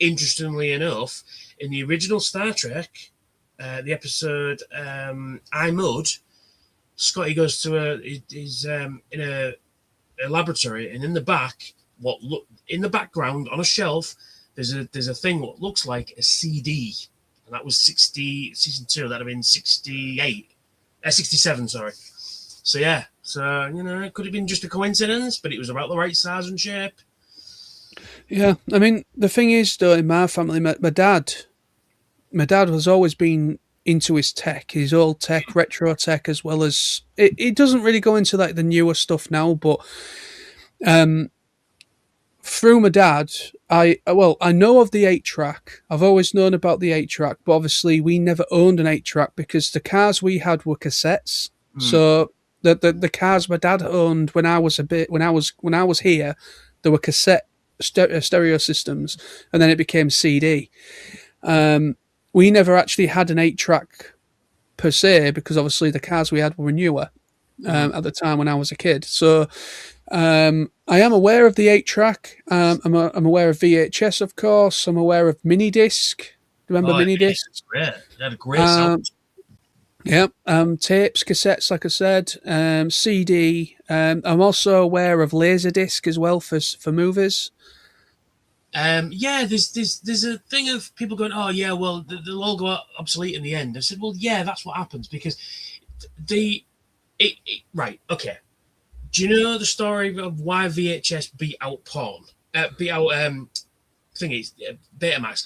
interestingly enough, in the original Star Trek, the episode I Mud, Scotty goes to is in a laboratory, and in the back, in the background on a shelf, there's a thing what looks like a CD. And that was season 2. That'd have been 67. Sorry. So yeah. So it could have been just a coincidence, but it was about the right size and shape. Yeah, I mean the thing is, though, in my family, my dad has always been into his tech, his old tech, retro tech, as well as it doesn't really go into like the newer stuff now, but through my dad, I know of the 8-track. I've always known about the 8-track, but obviously we never owned an 8-track because the cars we had were cassettes. So the cars my dad owned when I was here there were cassette stereo systems, and then it became CD. We never actually had an 8-track per se, because obviously the cars we had were newer at the time when I was a kid. So I am aware of the 8-track. I'm aware of VHS, of course. I'm aware of mini disc. Remember mini disc? Great. They had a great sound. Yeah, tapes, cassettes, like I said, CD. I'm also aware of Laserdisc as well for movies. There's a thing of people going, oh yeah, well they'll all go obsolete in the end. I said, well, yeah, that's what happens, because right, okay. Do you know the story of why VHS beat out porn? Betamax,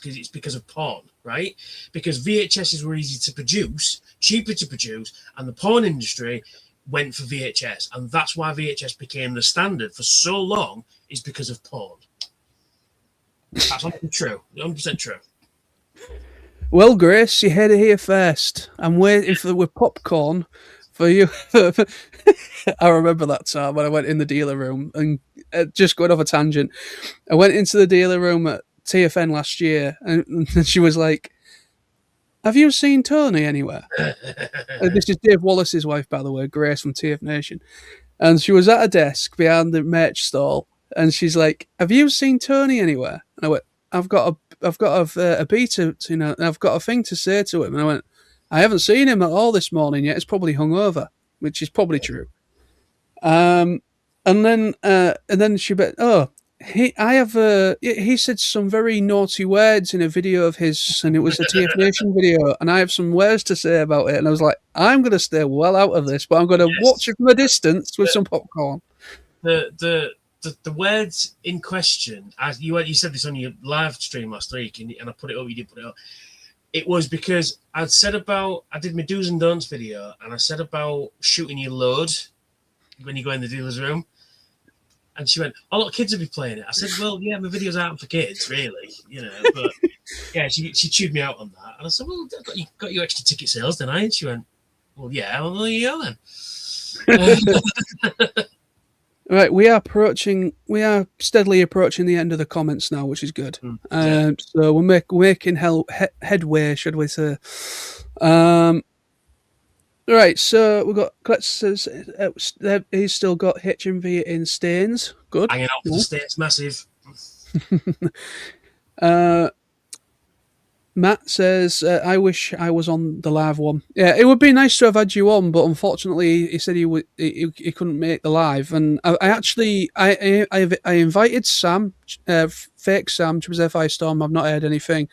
because it's because of porn, right? Because VHSs were easy to produce, cheaper to produce, and the porn industry went for VHS, and that's why VHS became the standard for so long, is because of porn. That's 100% true. 100% true. Well, Grace, you heard it here first. I'm waiting with popcorn for you. I remember that time when I went in the dealer room, and just going off a tangent, I went into the dealer room at TFN last year, and she was like, "Have you seen Tony anywhere?" This is Dave Wallace's wife, by the way, Grace from TF Nation. And she was at a desk behind the merch stall, and she's like, "Have you seen Tony anywhere?" And I went, I've got a beta, I've got a thing to say to him." And I went, "I haven't seen him at all this morning yet. It's probably hungover," which is probably true. And then she bet, he said some very naughty words in a video of his, and it was a TF Nation video, and I have some words to say about it. And I was like, I'm going to stay well out of this, but I'm going to watch it from a distance with some popcorn. The words in question, as you said this on your live stream last week, and I put it up, you did put it up. It was because I did my do's and don'ts video, and I said about shooting your load when you go in the dealer's room. And she went, "A lot of kids will be playing it." I said, "Well, yeah, my videos aren't for kids, really, But yeah, she chewed me out on that. And I said, "Well, you got your extra ticket sales, didn't I?" And she went, "Well, yeah, well, there you go then." Right, we are steadily approaching the end of the comments now, which is good. So we're making headway, should we say? Right, so we've got Klutz says he's still got HMV in Staines. Good. Hanging out for the States, massive. Matt says, I wish I was on the live one. Yeah, it would be nice to have had you on, but unfortunately, he said he couldn't make the live. And I invited Sam, fake Sam, which was FI Storm. I've not heard anything.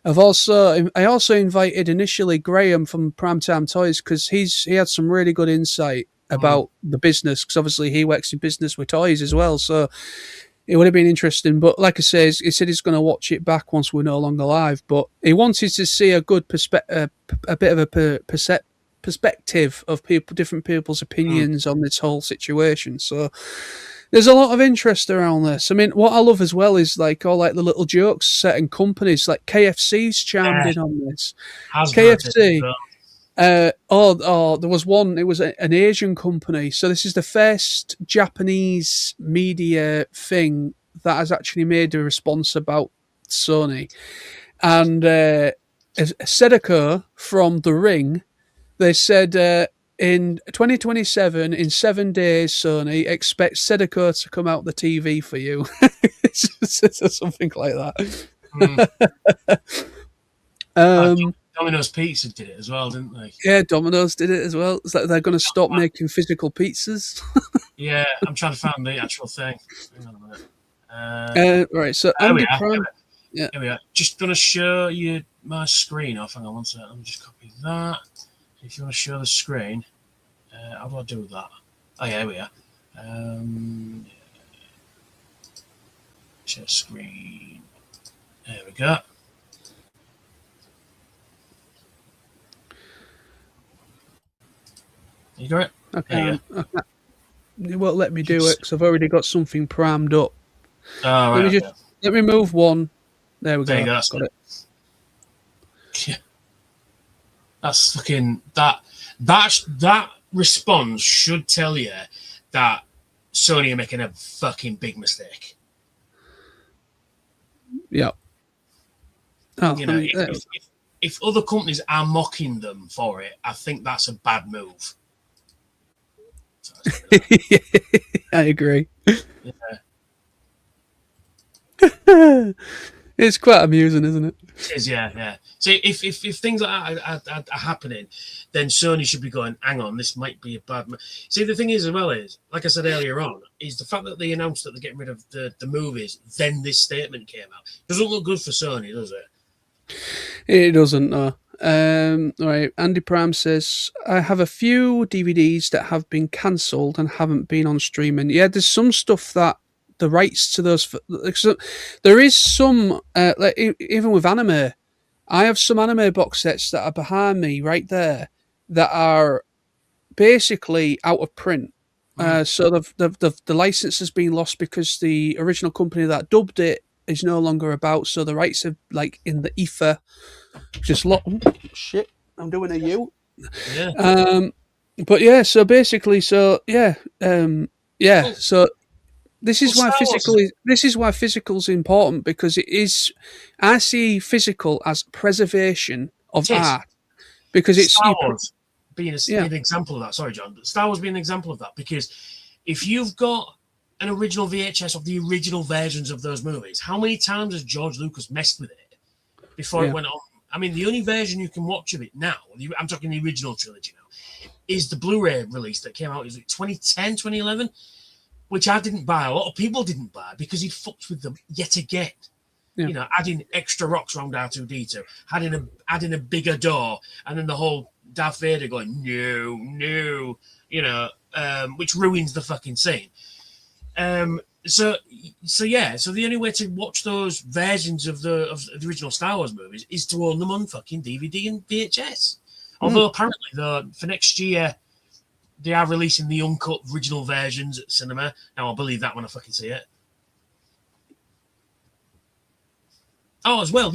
I also invited initially Graham from Primetime Toys, because he had some really good insight about the business, because obviously he works in business with toys as well. So it would have been interesting, but like I say, he said he's going to watch it back once we're no longer live. But he wanted to see a good a bit of a perspective of different people's opinions on this whole situation. So there's a lot of interest around this. I mean, what I love as well is all the little jokes set in companies, like KFC's chimed in on this. KFC. There was one. It was an Asian company. So this is the first Japanese media thing that has actually made a response about Sony. And Sedeko from The Ring, they said in 2027, in 7 days, Sony, expect Sedeko to come out the TV for you. Something like that. Domino's Pizza did it as well, didn't they? Yeah, Domino's did it as well. It's like they're going to stop making physical pizzas. Yeah, I'm trying to find the actual thing. Hang on a minute. Right, so Andy Prime. Here we are. Just going to show you my screen off. Hang on one second. Let me just copy that. If you want to show the screen, how do I do that? Oh, yeah, here we are. Share screen. There we go. You got it? Okay. It won't let me do it because I've already got something primed up. Oh, right. Let me move one. There we go. There you go. Got it. Yeah. That's fucking that response should tell you that Sony are making a fucking big mistake. Yeah. Oh, You know, if other companies are mocking them for it, I think that's a bad move. I agree. Yeah. It's quite amusing, isn't it? It is, yeah. So if things like that are happening, then Sony should be going, hang on, this might be a bad move. See, the thing is, as well, is, like I said earlier on, is the fact that they announced that they're getting rid of the movies, then this statement came out. Doesn't look good for Sony, does it? It doesn't, no. All right. Andy Prime says, I have a few DVDs that have been cancelled and haven't been on streaming. Yeah, there's some stuff that the rights to those. There is some, like, even with anime. I have some anime box sets that are behind me right there that are basically out of print. So the license has been lost because the original company that dubbed it is no longer about. So the rights are like in the ether. Just shit. I'm doing a U. Yeah. But yeah. So basically, so yeah. So this is why physical is important, because it is. I see physical as preservation of art, because it's Star Wars being an example of that. Sorry, John, but Star Wars being an example of that, because if you've got an original VHS of the original versions of those movies, how many times has George Lucas messed with it before it went on? I mean, the only version you can watch of it now, I'm talking the original trilogy now, is the Blu-ray release that came out, is it 2010, 2011? Which I didn't buy. A lot of people didn't buy because he fucked with them yet again. Yeah. You know, adding extra rocks around R2-D2, adding a bigger door, and then the whole Darth Vader going, no, you know, which ruins the fucking scene. So the only way to watch those versions of the original Star Wars movies is to own them on fucking DVD and VHS. Although apparently, though, for next year, they are releasing the uncut original versions at cinema. Now, I'll believe that when I fucking see it. Oh, as well,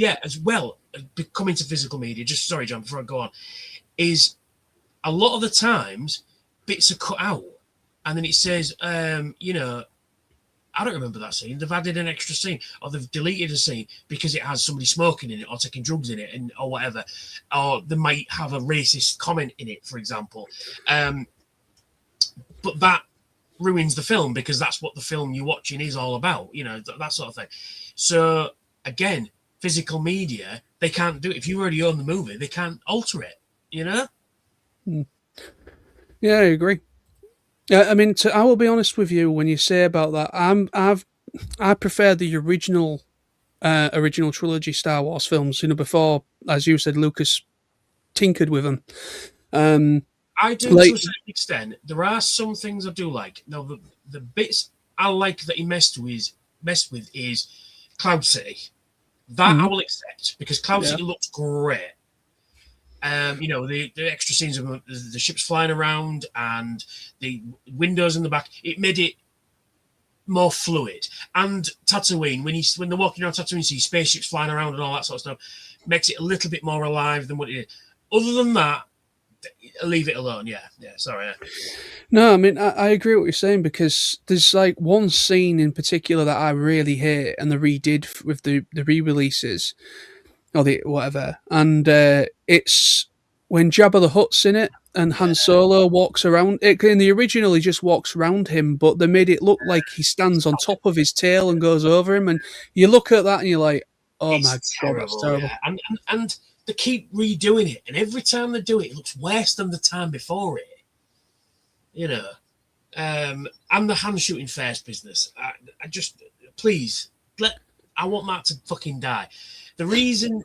coming to physical media, just, sorry, John, before I go on, is a lot of the times, bits are cut out, and then it says, you know, I don't remember that scene. They've added an extra scene, or they've deleted a scene because it has somebody smoking in it or taking drugs in it, or whatever. Or they might have a racist comment in it, for example. But that ruins the film, because that's what the film you're watching is all about, you know, that sort of thing. So, again, physical media, they can't do it. If you already own the movie, they can't alter it, you know? Yeah, I agree. I mean, I will be honest with you when you say about that. I prefer the original trilogy Star Wars films. You know, before, as you said, Lucas tinkered with them. I do, to a certain extent. There are some things I do like. Now, the bits I like that he messed with is Cloud City. That I will accept, because Cloud City looks great. You know, the extra scenes of the ships flying around and the windows in the back, it made it more fluid. And Tatooine, when they're walking around Tatooine, see spaceships flying around and all that sort of stuff, makes it a little bit more alive than what it is. Other than that, leave it alone. Yeah, sorry. No, I mean, I agree with what you're saying, because there's like one scene in particular that I really hate, and they redid with the re-releases, or the whatever, and it's when Jabba the Hutt's in it and Han Solo walks around it. In the original, he just walks around him, but they made it look like he stands on top of his tail and goes over him, and you look at that and you're like, oh my god, that's terrible. Yeah. And they keep redoing it, and every time they do it, it looks worse than the time before it. You know, and the hand shooting first business. I just, please, I want that to fucking die. The reason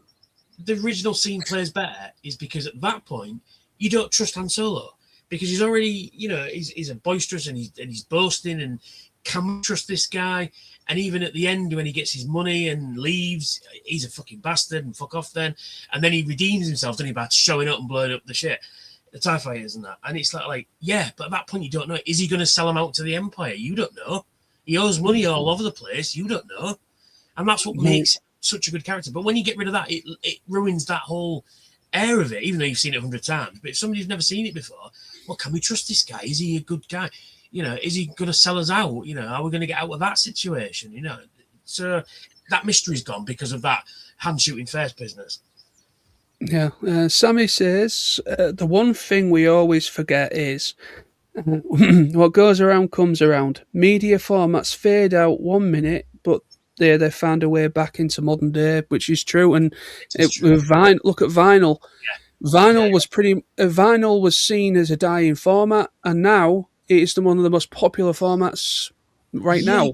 the original scene plays better is because at that point you don't trust Han Solo, because he's already, you know, he's a boisterous and he's boasting, and can we trust this guy? And even at the end, when he gets his money and leaves, he's a fucking bastard and fuck off then. And then he redeems himself, doesn't he, by showing up and blowing up the shit, the TIE fighters and that. And it's like, yeah, but at that point you don't know. Is he going to sell them out to the Empire? You don't know. He owes money all over the place. You don't know. And that's what makes such a good character. But when you get rid of that, it ruins that whole air of it, even though you've seen it 100 times. But if somebody's never seen it before, well, can we trust this guy? Is he a good guy? is he going to sell us out? Are we going to get out of that situation? So that mystery's gone because of that hand shooting first business. Yeah. Sammy says the one thing we always forget is what goes around comes around. Media formats fade out 1 minute, but they found a way back into modern day, which is true. And with look at vinyl. Yeah. Vinyl was seen as a dying format, and now it is one of the most popular formats now.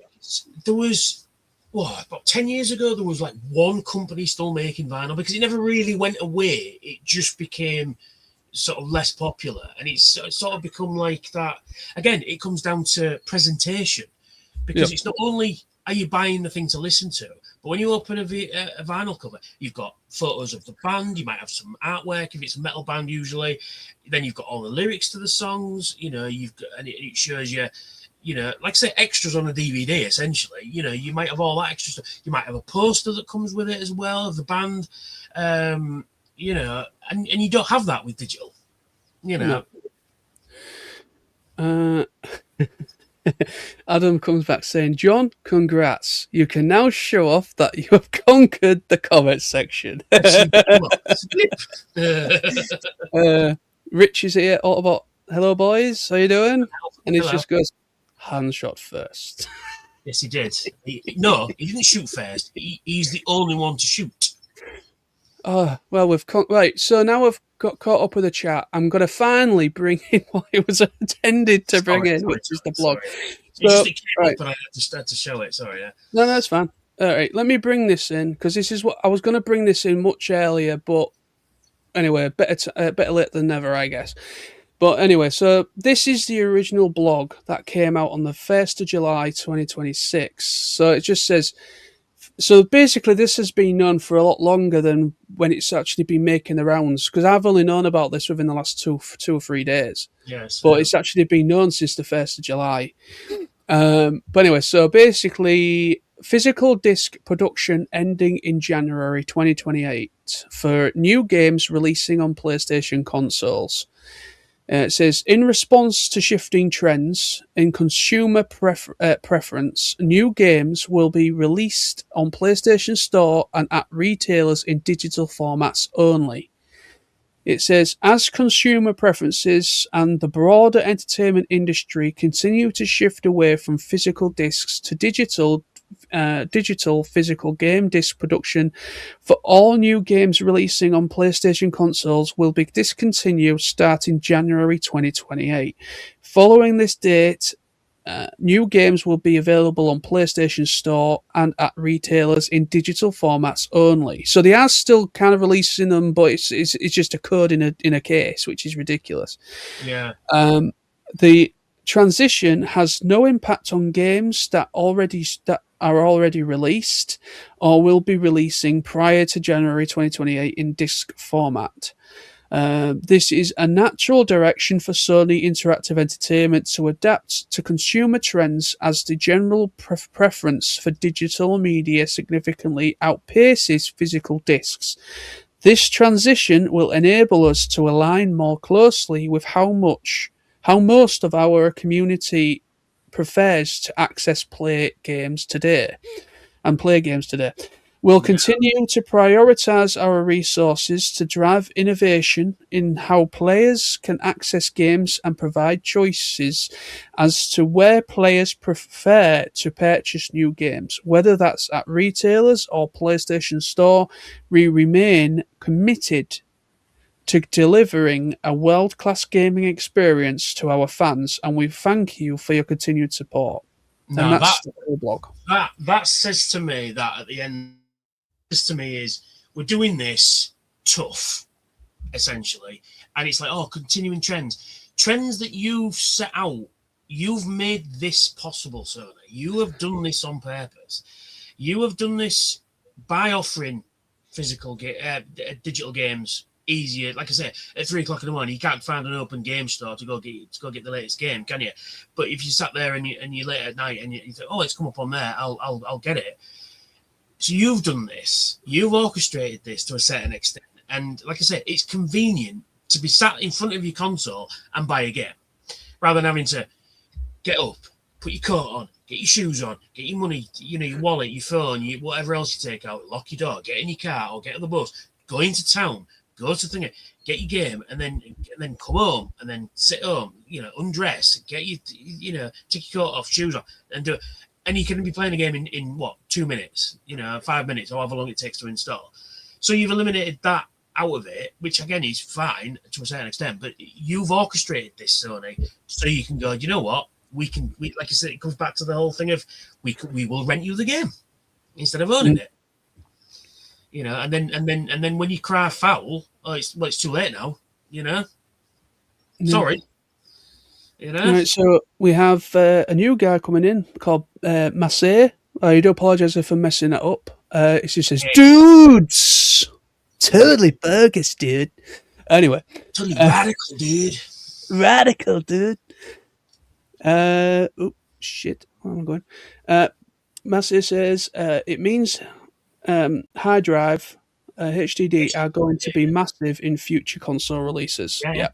There was about 10 years ago, there was like one company still making vinyl because it never really went away. It just became sort of less popular, and it's sort of become like that. Again, it comes down to presentation, because it's not only are you buying the thing to listen to, but when you open a vinyl cover, you've got photos of the band, you might have some artwork if it's a metal band usually, then you've got all the lyrics to the songs, you've got, and it shows you, like I say, extras on a DVD essentially. You might have all that extra stuff. You might have a poster that comes with it as well of the band, and you don't have that with digital. No. Adam comes back saying, John, congrats. You can now show off that you have conquered the comment section. Rich is here, Autobot. Hello, boys. How you doing? And he just goes, hand shot first. Yes, he did. He didn't shoot first. He's the only one to shoot. Oh, well, right. So now we've got caught up with the chat. I'm going to finally bring in what it was intended to bring in, which is the blog. So, right. But I had to show it. Sorry. Yeah. No, that's fine. All right, let me bring this in, because this is what I was going to bring this in much earlier, but anyway, better late than never, I guess. But anyway, so this is the original blog that came out on the 1st of July 2026. So it just says, so basically this has been known for a lot longer than when it's actually been making the rounds, because I've only known about this within the last two or 3 days. Yes. But it's actually been known since the 1st of July. But anyway, so basically physical disc production ending in January 2028 for new games releasing on PlayStation consoles. It says, in response to shifting trends in consumer preference, new games will be released on PlayStation Store and at retailers in digital formats only. It says, as consumer preferences and the broader entertainment industry continue to shift away from physical discs to digital physical game disc production for all new games releasing on PlayStation consoles will be discontinued starting January 2028. Following this date, new games will be available on PlayStation Store and at retailers in digital formats only. So they are still kind of releasing them, but it's just a code in a case, which is ridiculous. Yeah. The transition has no impact on games that are already released or will be releasing prior to January 2028 in disc format. This is a natural direction for Sony Interactive Entertainment to adapt to consumer trends as the general preference for digital media significantly outpaces physical discs. This transition will enable us to align more closely with how most of our community prefers to access play games today. We'll continue to prioritize our resources to drive innovation in how players can access games and provide choices as to where players prefer to purchase new games. Whether that's at retailers or PlayStation Store, we remain committed to delivering a world-class gaming experience to our fans, and we thank you for your continued support. No, and that's the whole blog. That says to me that at the end, to me is we're doing this tough, essentially, and it's like, continuing trends that you've set out. You've made this possible, Sony. You have done this on purpose. You have done this by offering digital games easier. Like I say, at 3 o'clock in the morning, you can't find an open game store to go get the latest game, can you? But if you sat there and you're late at night and you think, it's come up on there, I'll get it. So you've done this, you've orchestrated this to a certain extent, and like I said, it's convenient to be sat in front of your console and buy a game, rather than having to get up, put your coat on, get your shoes on, get your money, your wallet, your phone, whatever else you take out, lock your door, get in your car or get on the bus, go into town, go to thing, get your game, and then come home and then sit home, undress, get take your coat off, shoes off, and do it. And you can be playing a game in what, 2 minutes, 5 minutes, or however long it takes to install. So you've eliminated that out of it, which again is fine to a certain extent, but you've orchestrated this, Sony, so you can go, you know what, we like I said, it comes back to the whole thing of we will rent you the game instead of owning it. And then when you cry foul, it's too late now, Sorry. Right, so we have a new guy coming in called Massey. I do apologise if I'm messing it up. It just says, dudes, totally bogus, dude. Anyway. Totally radical, dude. Radical, dude. Oh, shit. Where am I going? Massey says, it means hard drive, HDD are going to be massive in future console releases. Yeah.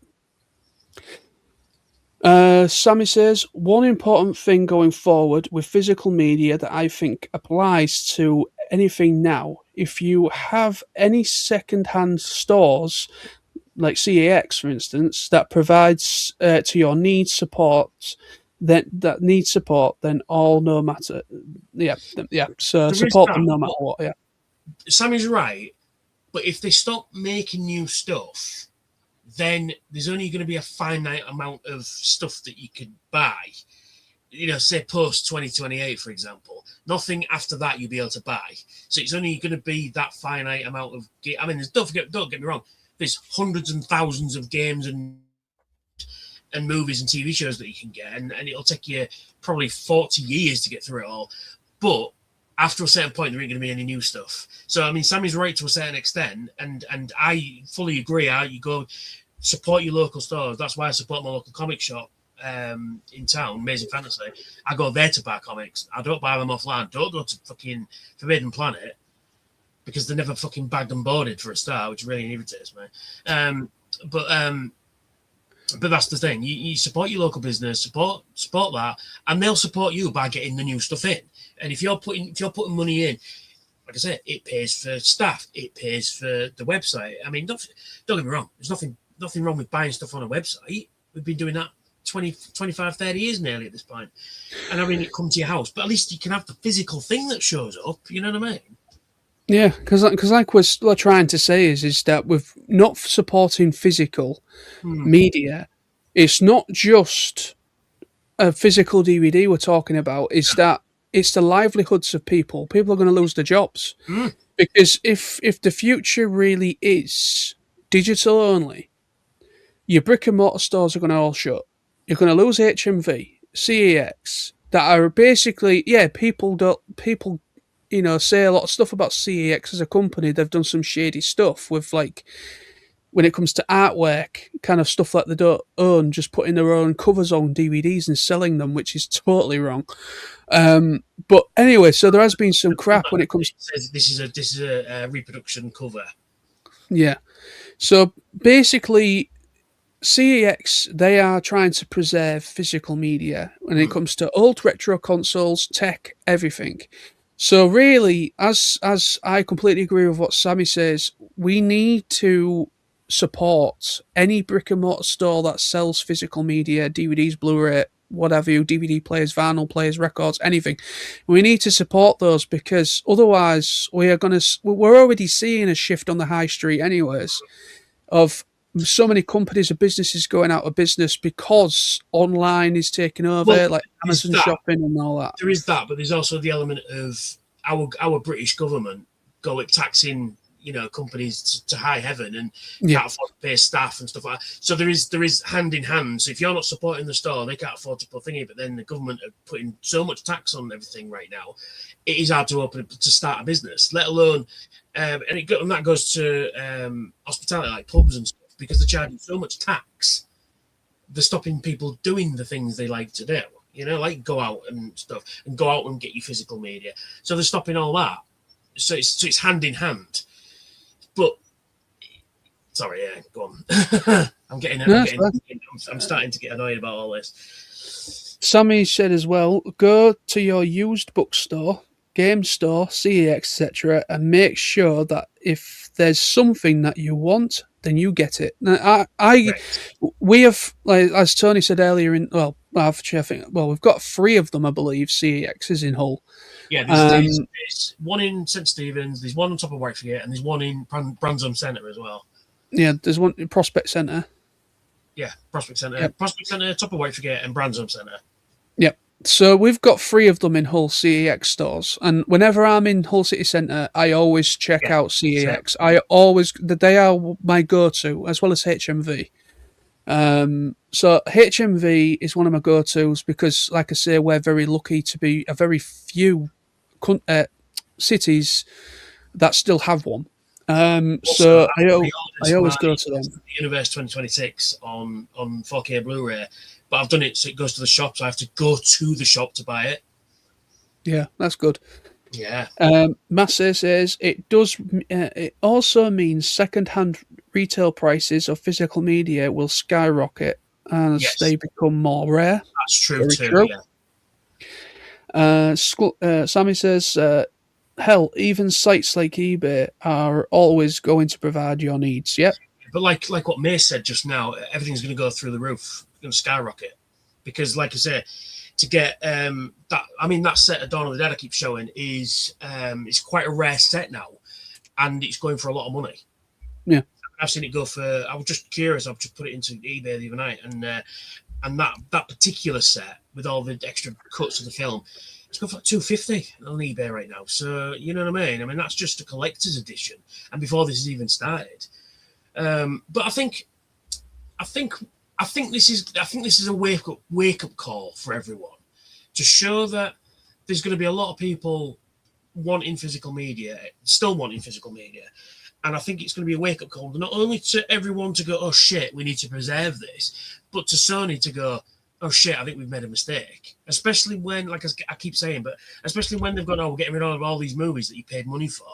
Sammy says, one important thing going forward with physical media that I think applies to anything now, if you have any second-hand stores, like CAX, for instance, that provides to your needs support, then all no matter. Yeah. So support them no matter what, yeah. Sammy's right, but if they stop making new stuff, then there's only going to be a finite amount of stuff that you could buy. Say post 2028, for example. Nothing after that you'll be able to buy. So it's only going to be that finite amount of. I mean, don't get me wrong. There's hundreds and thousands of games and movies and TV shows that you can get, and it'll take you probably 40 years to get through it all. But after a certain point, there ain't going to be any new stuff. So, I mean, Sammy's right to a certain extent, and I fully agree. You go support your local stores. That's why I support my local comic shop in town, Amazing Fantasy. I go there to buy comics. I don't buy them offline. Don't go to fucking Forbidden Planet because they're never fucking bagged and boarded for a start, which really irritates me. But that's the thing. You support your local business, support that, and they'll support you by getting the new stuff in. And if you're putting money in, like I said, it pays for staff, it pays for the website. I mean, don't get me wrong. There's nothing wrong with buying stuff on a website. We've been doing that 20, 25, 30 years nearly at this point. And I mean, it comes to your house, but at least you can have the physical thing that shows up. You know what I mean? Yeah, because like we're trying to say is that with not supporting physical media, it's not just a physical DVD we're talking about. It's that it's the livelihoods of people. People are going to lose their jobs because if the future really is digital only, your brick and mortar stores are going to all shut. You're going to lose HMV, CAX, that are basically people say a lot of stuff about CAX as a company. They've done some shady stuff with, like, when it comes to artwork, kind of stuff that they don't own, just putting their own covers on DVDs and selling them, which is totally wrong. But anyway, so there has been some crap when it comes. This is a reproduction cover. Yeah. So basically, CAX, they are trying to preserve physical media when it comes to old retro consoles, tech, everything. So really, as I completely agree with what Sammy says, we need to support any brick and mortar store that sells physical media, DVDs, Blu-ray, whatever you, DVD players, vinyl players, records, anything. We need to support those because otherwise we're already seeing a shift on the high street anyways of so many companies or businesses going out of business because online is taking over, like Amazon shopping and all that. There is that, but there's also the element of our British government taxing companies to high heaven and can't afford to pay staff and stuff like that. So there is hand in hand. So if you're not supporting the store, they can't afford to put thingy, but then the government are putting so much tax on everything right now, it is hard to start a business, let alone and that goes to hospitality, like pubs and stuff, because they're charging so much tax. They're stopping people doing the things they like to do, like go out and stuff and go out and get your physical media. So they're stopping all that. So it's hand in hand. But sorry, go on. I'm starting to get annoyed about all this. Sammy said as well, go to your used bookstore, game store, CEX, etc., and make sure that if there's something that you want, then you get it. Now, Correct. we have, like, as Tony said earlier, actually, I think, we've got 3 of them, I believe, CEXs in Hull. Yeah, there's one in St Stephen's, there's one on top of Whitegate, and there's one in Bransham Centre as well. Yeah, there's one in Prospect Centre. Yeah, Prospect Centre. Yep. Prospect Centre, top of Whitegate, and Bransham Centre. Yep. So we've got 3 of them in Hull CEX stores, and whenever I'm in Hull City Centre, I always check out CEX. They are my go-to, as well as HMV. So HMV is one of my go-tos because, like I say, we're very lucky to be a very few cities that still have one. So I always go to them. The Universe 2026 on 4K Blu-ray, but I've done it so it goes to the shop, so I have to go to the shop to buy it. Yeah, that's good. Yeah. Massey says it does. It also means second-hand retail prices of physical media will skyrocket as they become more rare. That's true too. Yeah. Sammy says, hell, even sites like eBay are always going to provide your needs. Yep. But like what May said just now, everything's going to go through the roof, going to skyrocket, because like I say, to get that set of Dawn of the Dead I keep showing is it's quite a rare set now, and it's going for a lot of money. Yeah, I've seen it go for. I was just curious. I've just put it into eBay the other night, and that particular set with all the extra cuts of the film, it's going for like $250 on eBay right now. So you know what I mean? I mean that's just a collector's edition, and before this has even started. But I think this is a wake up call for everyone to show that there's going to be a lot of people still wanting physical media, and I think it's going to be a wake up call not only to everyone to go, oh shit, we need to preserve this, but to Sony to go, oh shit, I think we've made a mistake. Especially when, like I keep saying, but especially when they've gone, oh, we're getting rid of all these movies that you paid money for.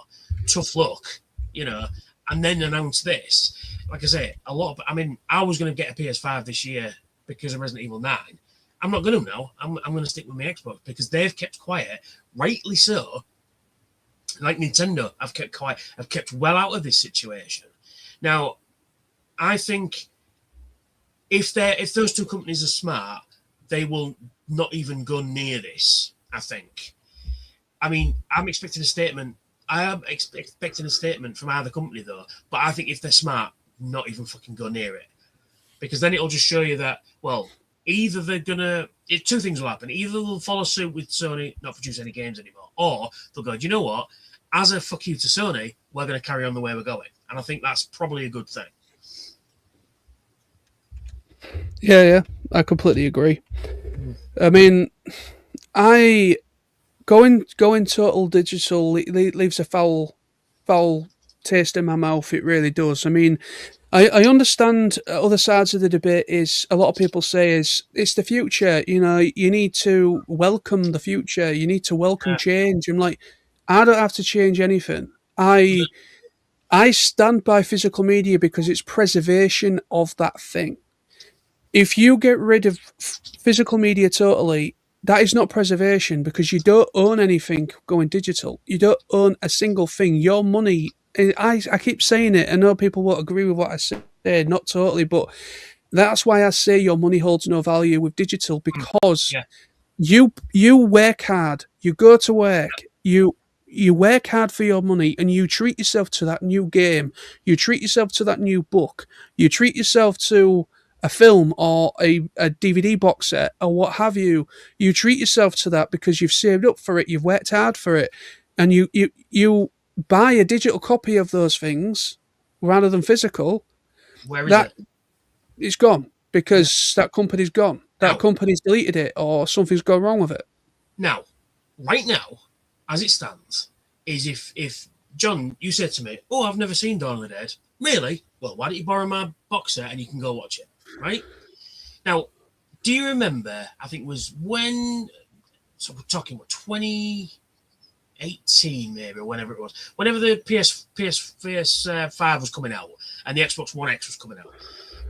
Tough luck, you know. And then announce this. Like I say, I was going to get a PS5 this year because of Resident Evil 9. I'm not going to now. I'm going to stick with my Xbox because they've kept quiet, rightly so. Like Nintendo, I've kept quiet. I've kept well out of this situation. Now, I think if those two companies are smart, they will not even go near this, I think. I mean, I'm expecting a statement. I am expecting a statement from either company, though. But I think if they're smart, not even fucking go near it. Because then it'll just show you that, well, either they're going to... Two things will happen. Either they'll follow suit with Sony, not produce any games anymore. Or they'll go, do you know what? As a fuck you to Sony, we're going to carry on the way we're going. And I think that's probably a good thing. Yeah, I completely agree. I mean, going total digital leaves a foul taste in my mouth. It really does. I mean, I understand other sides of the debate is a lot of people say is it's the future. You know, you need to welcome the future. You need to welcome change. I'm like, I don't have to change anything. I stand by physical media because it's preservation of that thing. If you get rid of physical media totally, that is not preservation because you don't own anything going digital. You don't own a single thing. Your money, I keep saying it. I know people won't agree with what I say, not totally, but that's why I say your money holds no value with digital because you work hard, you go to work, you work hard for your money and you treat yourself to that new game, you treat yourself to that new book, you treat yourself to a film or a DVD box set or what have you. You treat yourself to that because you've saved up for it, you've worked hard for it, and you buy a digital copy of those things rather than physical. Where is it? It's gone because that company's gone. That company's deleted it or something's gone wrong with it. Now, right now, as it stands, is if John, you said to me, oh, I've never seen Dawn of the Dead. Really? Well, why don't you borrow my box set and you can go watch it? Right? Now, do you remember, I think it was when, so we're talking about 2018 maybe, or whenever it was, whenever the PS5 was coming out and the Xbox One X was coming out,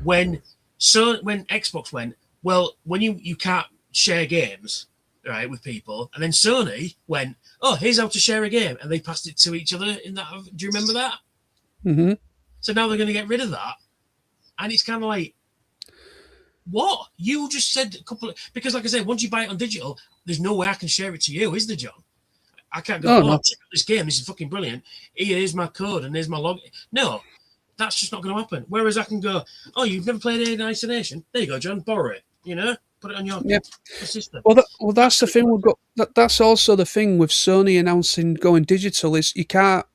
when Xbox went, well, when you can't share games, right, with people, and then Sony went, "Oh, here's how to share a game," and they passed it to each other. In that, do you remember that? Mm-hmm. So now they're going to get rid of that, and it's kind of like, what? You just said a couple of, because, like I said, once you buy it on digital, there's no way I can share it to you, is there, John? I can't go, No. check out this game. This is fucking brilliant. Here's my code and here's my log. No, that's just not going to happen. Whereas I can go, oh, you've never played Alien Isolation? There you go, John. Borrow it. Put it on your system. Well, that's the thing we've got. That's also the thing with Sony announcing going digital is you can't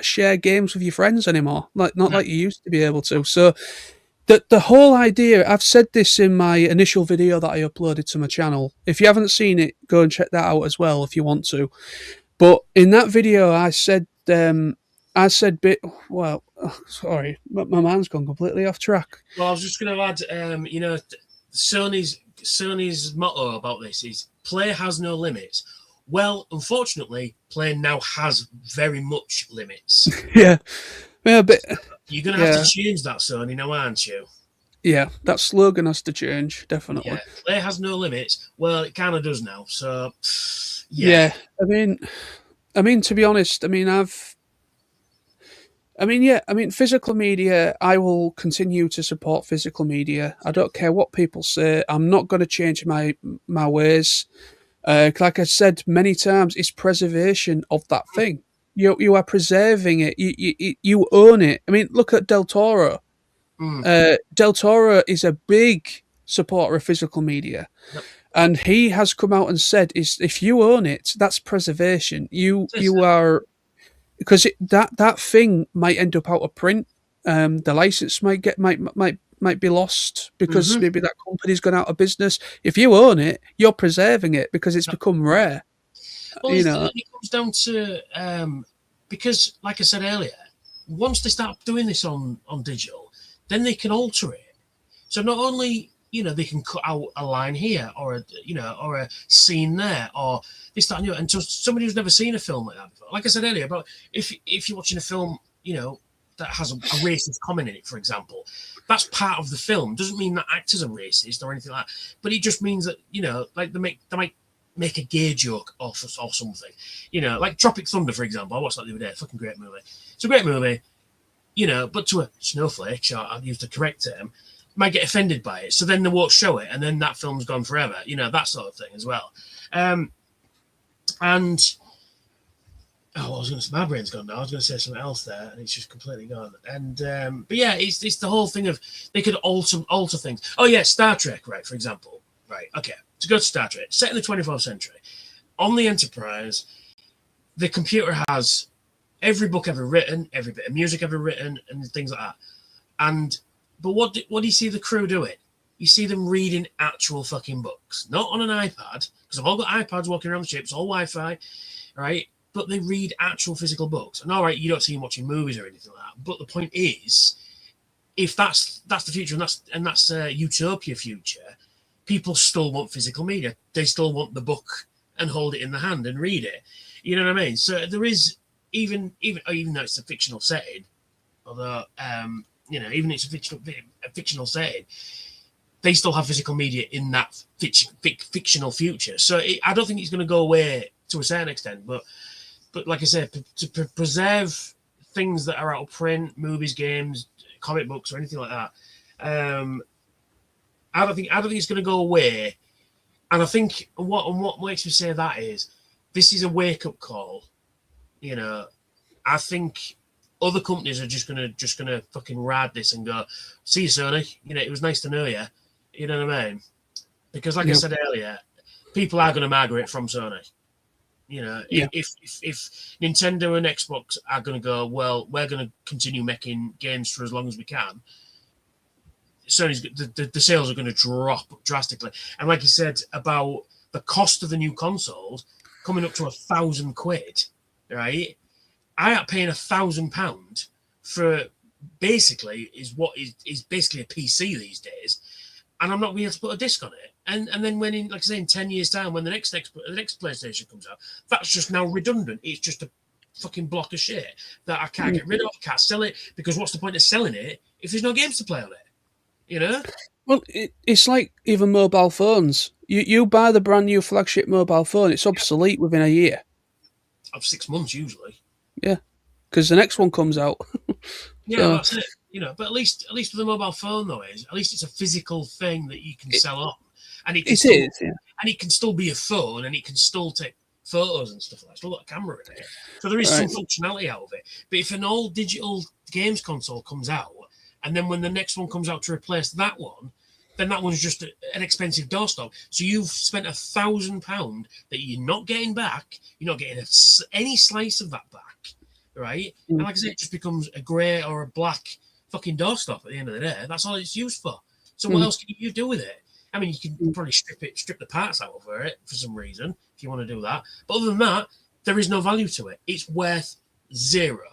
share games with your friends anymore. Like like you used to be able to. So the whole idea. I've said this in my initial video that I uploaded to my channel. If you haven't seen it, go and check that out as well if you want to. But in that video, I said. Well, sorry, my mind's gone completely off track. Well, I was just going to add, Sony's motto about this is play has no limits. Well, unfortunately, play now has very much limits. Yeah, but you're going to have to change that, Sony, now, aren't you? Yeah, that slogan has to change, definitely. Yeah, play has no limits. Well, it kind of does now. So, yeah. I mean, to be honest, physical media, I will continue to support physical media. I don't care what people say. I'm not going to change my ways. Like I said many times, it's preservation of that thing. You are preserving it. You own it. I mean, look at Del Toro. Del Toro is a big supporter of physical media. Yep. And he has come out and said, "Is if you own it, that's preservation. You are." Because that thing might end up out of print. The license might be lost because maybe that company's gone out of business. If you own it, you're preserving it because it's become rare. Well, it comes down to because, like I said earlier, once they start doing this on digital, then they can alter it. So not only they can cut out a line here or a scene there or this, that, and the other. And to somebody who's never seen a film like that before, like I said earlier, about if you're watching a film, that has a racist comment in it, for example, that's part of the film. Doesn't mean that actors are racist or anything like that, but it just means that like they might make a gay joke or something. Like Tropic Thunder, for example. I watched that the other day. Fucking great movie. It's a great movie, but to a snowflake, so I've used the correct term, might get offended by it, so then they won't show it, and then that film's gone forever. That sort of thing as well. And my brain's gone now. I was going to say something else there, and it's just completely gone. And but yeah, it's the whole thing of they could alter things. Oh yeah, Star Trek, right? For example, right? Okay, to go to Star Trek, set in the 24th century, on the Enterprise, the computer has every book ever written, every bit of music ever written, and things like that. But what do you see the crew doing? You see them reading actual fucking books, not on an iPad, because I've all got iPads walking around the ship, it's all Wi-Fi, right? But they read actual physical books. And all right, you don't see them watching movies or anything like that. But the point is, if that's the future and that's a utopia future, people still want physical media. They still want the book and hold it in the hand and read it. You know what I mean? So there is even though it's a fictional setting, although even it's a fictional setting, they still have physical media in that fictional future. So I don't think it's going to go away to a certain extent. But like I said, to preserve things that are out of print, movies, games, comic books, or anything like that, I don't think it's going to go away. And I think what makes me say that is this is a wake up call. I think other companies are just gonna fucking ride this and go, see you, Sony. It was nice to know you. You know what I mean? Because like I said earlier, people are gonna migrate from Sony. If Nintendo and Xbox are gonna go, well, we're gonna continue making games for as long as we can, Sony's the sales are gonna drop drastically. And like you said about the cost of the new consoles coming up to £1,000, right? I am paying £1,000 for basically is basically a PC these days, and I'm not being able to put a disc on it. And then when in 10 years time, when the next PlayStation comes out, that's just now redundant. It's just a fucking block of shit that I can't get rid of, can't sell it, because what's the point of selling it if there's no games to play on it? Well, it's like even mobile phones. You buy the brand new flagship mobile phone, it's obsolete within a year. Of 6 months usually. Yeah, because the next one comes out. Yeah, So, that's it. But at least with a mobile phone though, is at least it's a physical thing that you can sell on, and it can it still is, yeah. and it can still be a phone, and it can still take photos and stuff like that. It's still got a camera in it, so there is some Right. functionality out of it. But if an old digital games console comes out, and then when the next one comes out to replace that one, then that one's just an expensive doorstop. So you've spent £1,000 that you're not getting back. You're not getting any slice of that back, right? Mm. And like I said, it just becomes a grey or a black fucking doorstop at the end of the day. That's all it's used for. So what else can you do with it? I mean, you can probably strip the parts out of it for some reason if you want to do that. But other than that, there is no value to it. It's worth zero.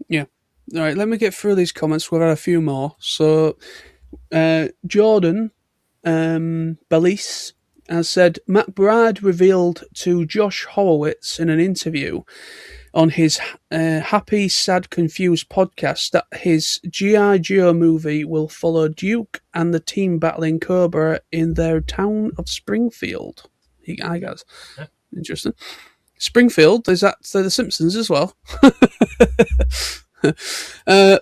Yeah. All right, let me get through these comments. We've had a few more. So, Jordan Belice has said McBride revealed to Josh Horowitz in an interview on his Happy, Sad, Confused podcast that his G.I. Joe movie will follow Duke and the team battling Cobra in their town of Springfield. I guess. Yeah. Interesting. Springfield, is that The Simpsons as well?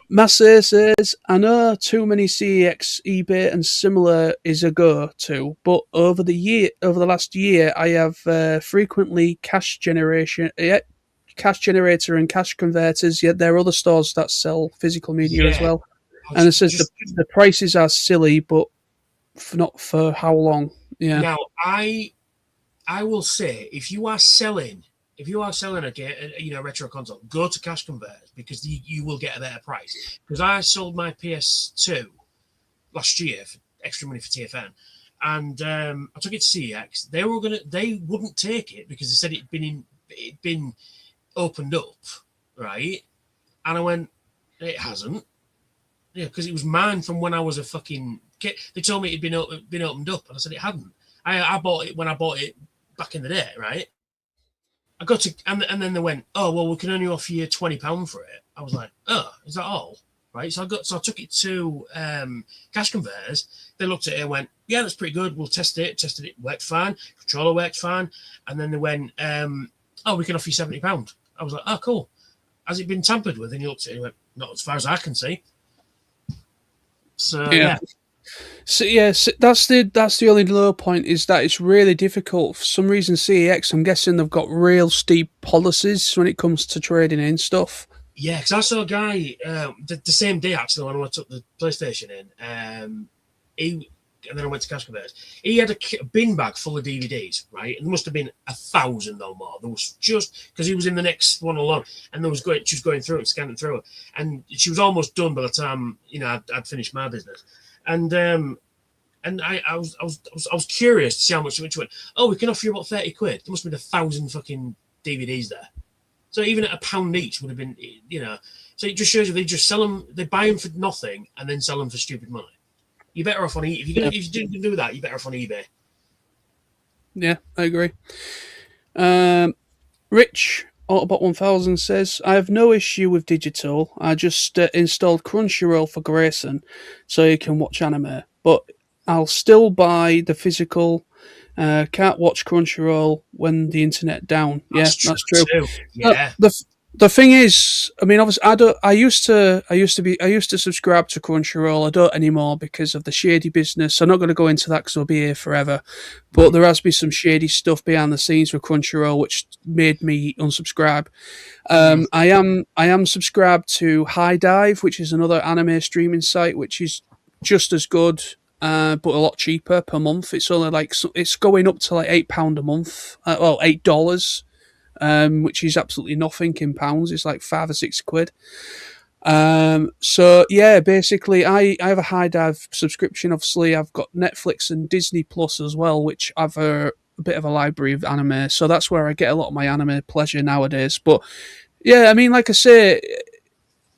Massey says, I know too many CEX, eBay, and similar is a go-to, but over the last year, I have frequently cash generator and cash converters. Yet there are other stores that sell physical media as well. And it says the prices are silly, but not for how long. Yeah. Now, I will say, if you are selling a retro console, go to cash converters because you will get a better price. Because I sold my PS2 last year for extra money for TFN, and I took it to CEX. They wouldn't take it because they said it'd been opened up, right? And I went, it hasn't. Yeah, because it was mine from when I was a fucking kid. They told me it'd been opened up, and I said it hadn't. I bought it when I bought it back in the day, right? I got to, and then they went, oh well, we can only offer you £20 for it. I was like, oh, is that all? Right? So I took it to cash converters. They looked at it and went, yeah, that's pretty good. We'll test it. Tested it, worked fine. Controller worked fine. And then they went, oh, we can offer you £70. I was like, oh, cool. Has it been tampered with? And he looked at it and went, not as far as I can see. So yeah. So that's the only low point is that it's really difficult for some reason. CEX, I'm guessing they've got real steep policies when it comes to trading in stuff. Yeah, because I saw a guy the same day actually when I took the PlayStation in. And then I went to cash converters. He had a bin bag full of DVDs, right? And there must have been 1,000 or more. There was just because he was in the next one along, and she was going through it, scanning through it, and she was almost done by the time I'd finished my business. And I was curious to see how much it went. Oh, we can offer you about 30 quid. There must have been 1,000 fucking DVDs there. So even at £1 each would have been, So it just shows you they just sell them. They buy them for nothing and then sell them for stupid money. You're better off on eBay. If you didn't do that, you're better off on eBay. Yeah, I agree. Rich Autobot 1000 says, I have no issue with digital. I just installed Crunchyroll for Grayson so he can watch anime. But I'll still buy the physical. Can't watch Crunchyroll when the internet down. That's true. Yeah. The thing is, I mean, obviously, I used to subscribe to Crunchyroll. I don't anymore because of the shady business. I'm not going to go into that because I'll be here forever. But there has been some shady stuff behind the scenes with Crunchyroll, which made me unsubscribe. I am subscribed to High Dive, which is another anime streaming site, which is just as good, but a lot cheaper per month. It's only it's going up to like £8 a month. $8. Which is absolutely nothing in pounds. It's like 5 or 6 quid. So yeah, basically, I have a High Dive subscription. Obviously, I've got Netflix and Disney Plus as well, which have a bit of a library of anime. So that's where I get a lot of my anime pleasure nowadays. But yeah, I mean, like I say,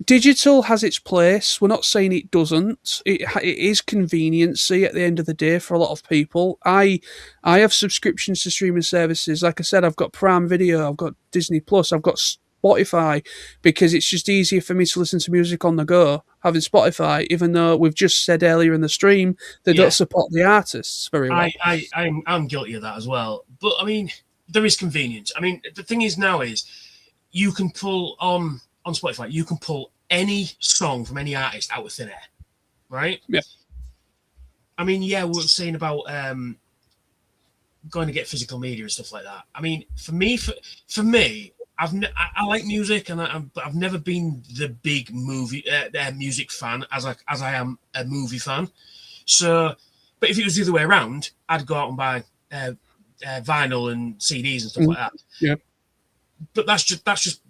digital has its place. We're not saying it doesn't. It is conveniency at the end of the day for a lot of people. I have subscriptions to streaming services. Like I said, I've got Prime Video, I've got Disney Plus, I've got Spotify because it's just easier for me to listen to music on the go having Spotify, even though we've just said earlier in the stream they don't support the artists very well. I'm guilty of that as well. But I mean, there is convenience. I mean, the thing is now is you can pull on Spotify, you can pull any song from any artist out of thin air, right? Yeah. I mean, yeah, we were saying about going to get physical media and stuff like that. I mean, for me, I like music, and I've never been the big music fan as I am a movie fan. So, but if it was the other way around, I'd go out and buy vinyl and CDs and stuff like that. Yeah. But that's just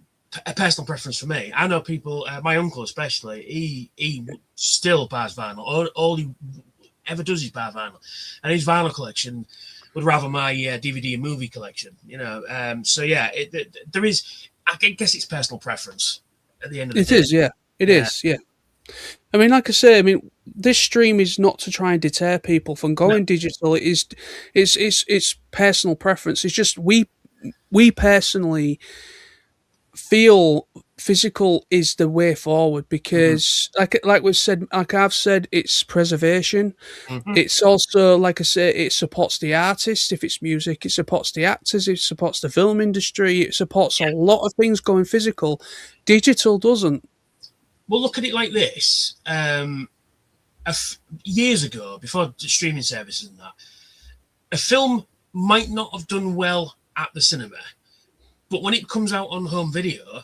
a personal preference for me. I know people, my uncle especially, he still buys vinyl. All he ever does is buy vinyl, and his vinyl collection would rather my DVD and movie collection. So yeah, there is. I guess it's personal preference at the end of the day. It is, yeah. It is, yeah. I mean, like I say, this stream is not to try and deter people from going digital. It's personal preference. It's just we personally feel physical is the way forward because, like we've said, like I've said, it's preservation. It's also, like I say, it supports the artist. If it's music, it supports the actors. It supports the film industry. It supports a lot of things going physical. Digital doesn't. Well, look at it like this. Years ago, before streaming services and that, a film might not have done well at the cinema, but when it comes out on home video,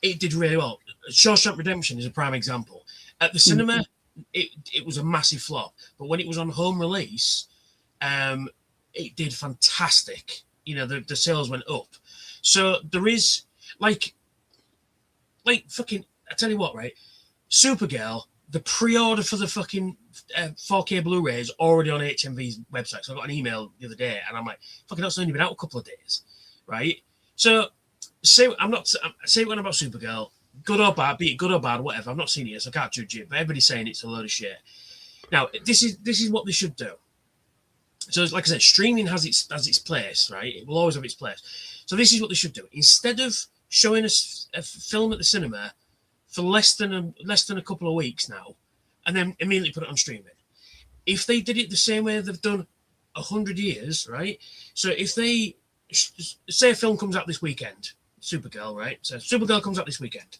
it did really well. Shawshank Redemption is a prime example. At the cinema, it was a massive flop, but when it was on home release, it did fantastic. The sales went up. So there is like fucking. I tell you what, right? Supergirl, the pre-order for the fucking 4K Blu-ray is already on HMV's website. So I got an email the other day, and I'm like, fucking, that's only been out a couple of days, right? So say what about Supergirl, good or bad, be it good or bad, whatever. I've not seen it yet, so I can't judge it. But everybody's saying it's a load of shit. Now, this is what they should do. So, like I said, streaming has its place, right? It will always have its place. So this is what they should do. Instead of showing a film at the cinema for less than a couple of weeks now, and then immediately put it on streaming. If they did it the same way they've done 100 years, right? So if they say a film comes out this weekend, Supergirl, right? So Supergirl comes out this weekend.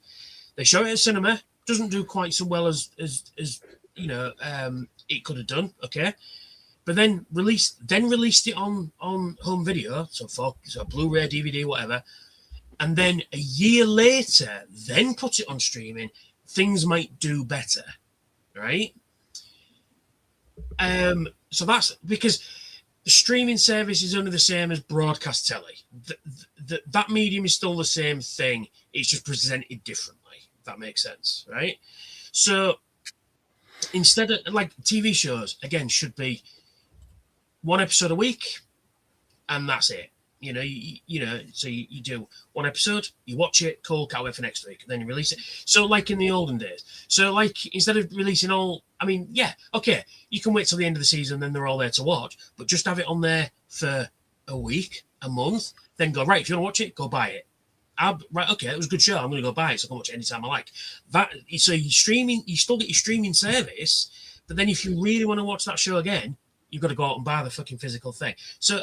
They show it at cinema, doesn't do quite so well as it could have done, okay? But then released it on home video, so Blu-ray, DVD, whatever. And then a year later, then put it on streaming, things might do better, right? So that's because the streaming service is only the same as broadcast telly. That medium is still the same thing. It's just presented differently, if that makes sense, right? So instead of, like, TV shows, again, should be one episode a week, and that's it. So you do one episode, you watch it, cool, can't wait for next week, and then you release it. So like in the olden days. So like instead of releasing you can wait till the end of the season, then they're all there to watch, but just have it on there for a week, a month, then go, right, if you want to watch it, go buy it. Right, okay, it was a good show, I'm going to go buy it, so I can watch it anytime I like. So you still get your streaming service, but then if you really want to watch that show again, you've got to go out and buy the fucking physical thing. So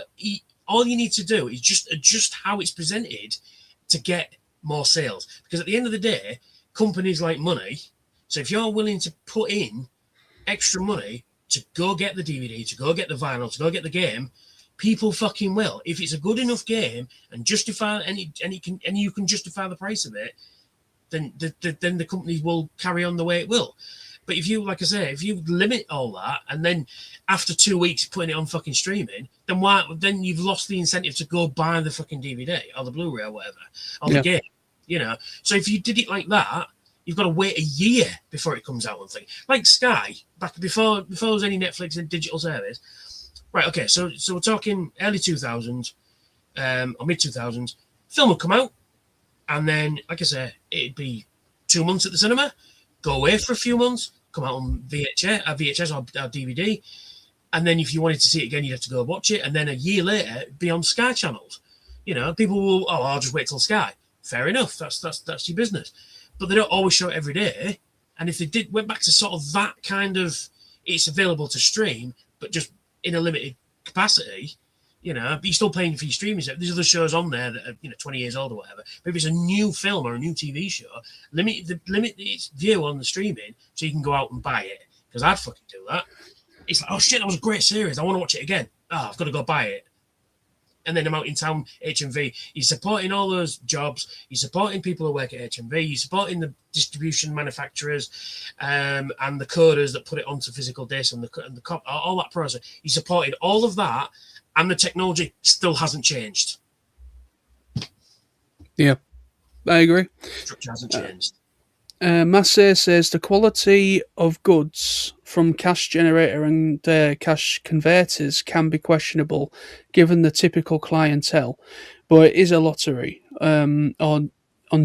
all you need to do is just adjust how it's presented to get more sales. Because at the end of the day, companies like money. So if you're willing to put in extra money to go get the DVD, to go get the vinyl, to go get the game, people fucking will. If it's a good enough game and you can justify the price of it, then the companies will carry on the way it will. But if you, like I say, if you limit all that and then after 2 weeks putting it on fucking streaming, then you've lost the incentive to go buy the fucking DVD or the Blu-ray or whatever, or the game, So if you did it like that, you've got to wait a year before it comes out on thing. Like Sky, back before there was any Netflix and digital service. Right, okay, so we're talking early 2000s, or mid-2000s, film would come out, and then, like I say, it'd be 2 months at the cinema, go away for a few months, come out on VHS or DVD, and then if you wanted to see it again, you'd have to go watch it, and then a year later, it'd be on Sky channels. People will, I'll just wait till Sky. fair enough. That's your business. But they don't always show it every day. And if they went back to sort of that kind of, it's available to stream, but just in a limited capacity, but you're still paying for your streaming. There's other shows on there that are 20 years old or whatever. Maybe it's a new film or a new TV show. Limit its view on the streaming so you can go out and buy it. Because I'd fucking do that. It's like, oh shit, that was a great series. I want to watch it again. I've got to go buy it. And then I'm out in town, HMV. You're supporting all those jobs. You're supporting people who work at HMV. You're supporting the distribution manufacturers and the coders that put it onto physical disc and the all that process. You're supporting all of that, and the technology still hasn't changed. Yeah, I agree. Structure hasn't changed. Massey says the quality of goods from cash generator and cash converters can be questionable given the typical clientele, but it is a lottery on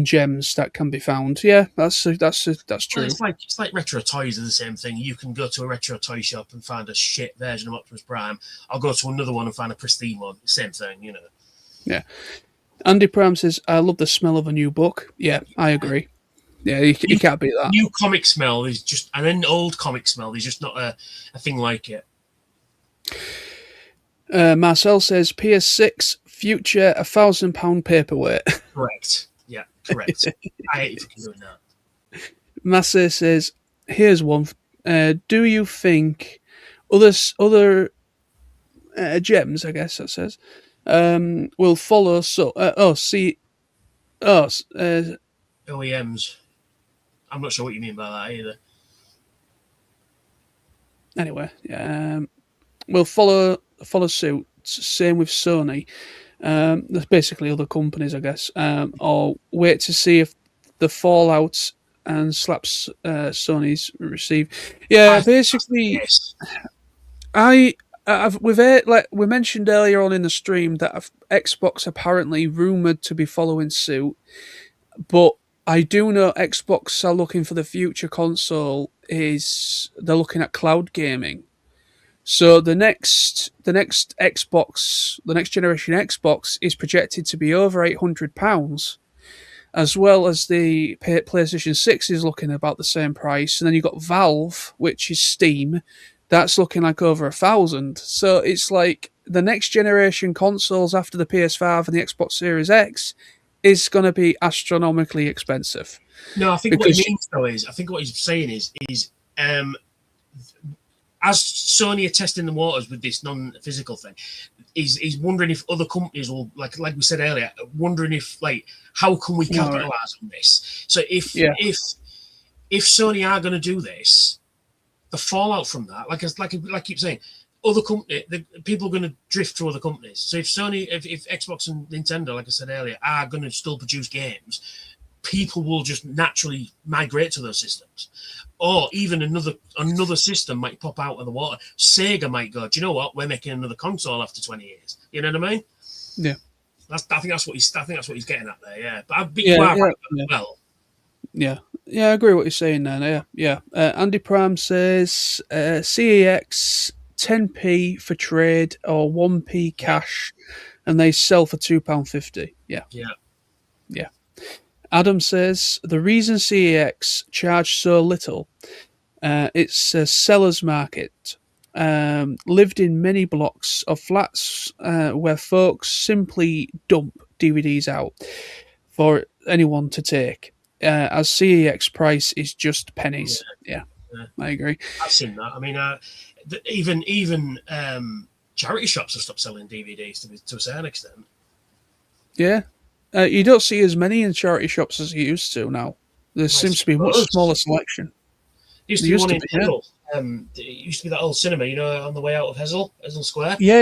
gems that can be found. Yeah, that's true. Well, it's like retro toys are the same thing. You can go to a retro toy shop and find a shit version of Optimus Prime. I'll go to another one and find a pristine one. Same thing, Yeah. Andy Prime says, I love the smell of a new book. Yeah, I agree. Yeah, you can't beat that. New comic smell is just, and then old comic smell is just not a thing like it. Marcel says PS6 future £1,000 paperweight. Correct. Yeah, correct. I hate fucking doing that. Massey says, here's one. Do you think other gems, I guess that says, will follow? OEMs. I'm not sure what you mean by that either. Anyway, we'll follow suit. Same with Sony. There's basically other companies, I guess. Or wait to see if the Fallout and slaps Sony's receive. Yeah, basically, we mentioned earlier on in the stream that Xbox apparently rumored to be following suit, but I do know Xbox are looking for the future console they're looking at cloud gaming. So the next Xbox, the next generation Xbox is projected to be over £800, as well as the PlayStation 6 is looking about the same price. And then you've got Valve, which is Steam, that's looking like over £1,000. So it's like the next generation consoles after the PS5 and the Xbox Series X is going to be astronomically expensive. No, I think what he means though is, I think what he's saying is as Sony are testing the waters with this non-physical thing, he's wondering if other companies will, like we said earlier, wondering if how can we capitalize on this? So if Sony are going to do this, the fallout from that, like I keep saying, other people are going to drift to other companies. So if Xbox and Nintendo, like I said earlier, are going to still produce games, people will just naturally migrate to those systems. Or even another system might pop out of the water. Sega might go, do you know what? We're making another console after 20 years. You know what I mean? Yeah. I think that's what he's getting at there. Yeah, but I'd be quite right as well. Yeah. Yeah, I agree with what you're saying there. Yeah. Andy Prime says CEX 10p for trade or 1p cash, and they sell for £2.50. Yeah. Adam says the reason CEX charge so little, it's a seller's market. Lived in many blocks of flats where folks simply dump DVDs out for anyone to take, as CEX price is just pennies. Yeah, I agree. I've seen that. I mean, even charity shops have stopped selling DVDs to a certain extent. Yeah. You don't see as many in charity shops as you used to now. There seems to be a much smaller selection. Used to be one in Hessel. It used to be that old cinema, on the way out of Hessel Square. Yeah.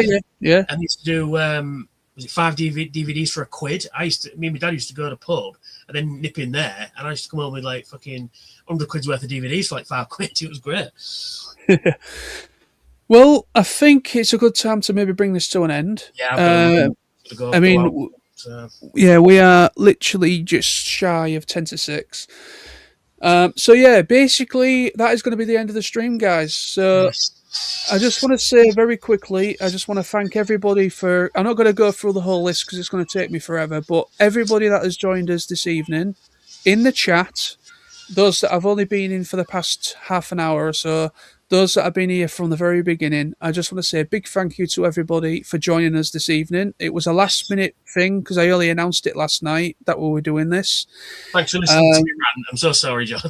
And used to do, was it 5 DVDs for £1? Me and my dad used to go to a pub and then nip in there, and I used to come home with fucking 100 quid's worth of DVDs for £5. It was great. Well, I think it's a good time to maybe bring this to an end. Yeah, we are literally just shy of 10 to 6. So basically that is going to be the end of the stream, guys. So I just want to say very quickly, I just want to thank everybody for. I'm not going to go through the whole list because it's going to take me forever, but everybody that has joined us this evening in the chat, those that have only been in for the past half an hour or so, those that have been here from the very beginning, I just want to say a big thank you to everybody for joining us this evening. It was a last minute thing because I only announced it last night that we were doing this. Thanks for listening to me rant. I'm so sorry, John.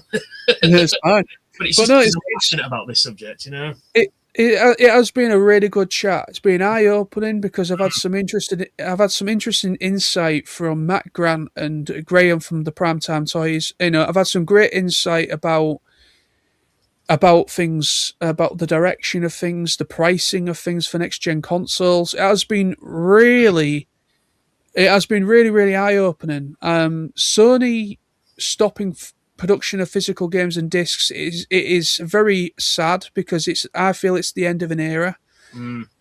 It's fine. But it's just no, I'm passionate about this subject, you know. It has been a really good chat. It's been eye opening because I've had some interesting insight from Matt Grant and Graham from the Primetime Toys. You know, I've had some great insight about things, about the direction of things, the pricing of things for next gen consoles. It has been really eye opening. Sony stopping production of physical games and discs is very sad because I feel it's the end of an era.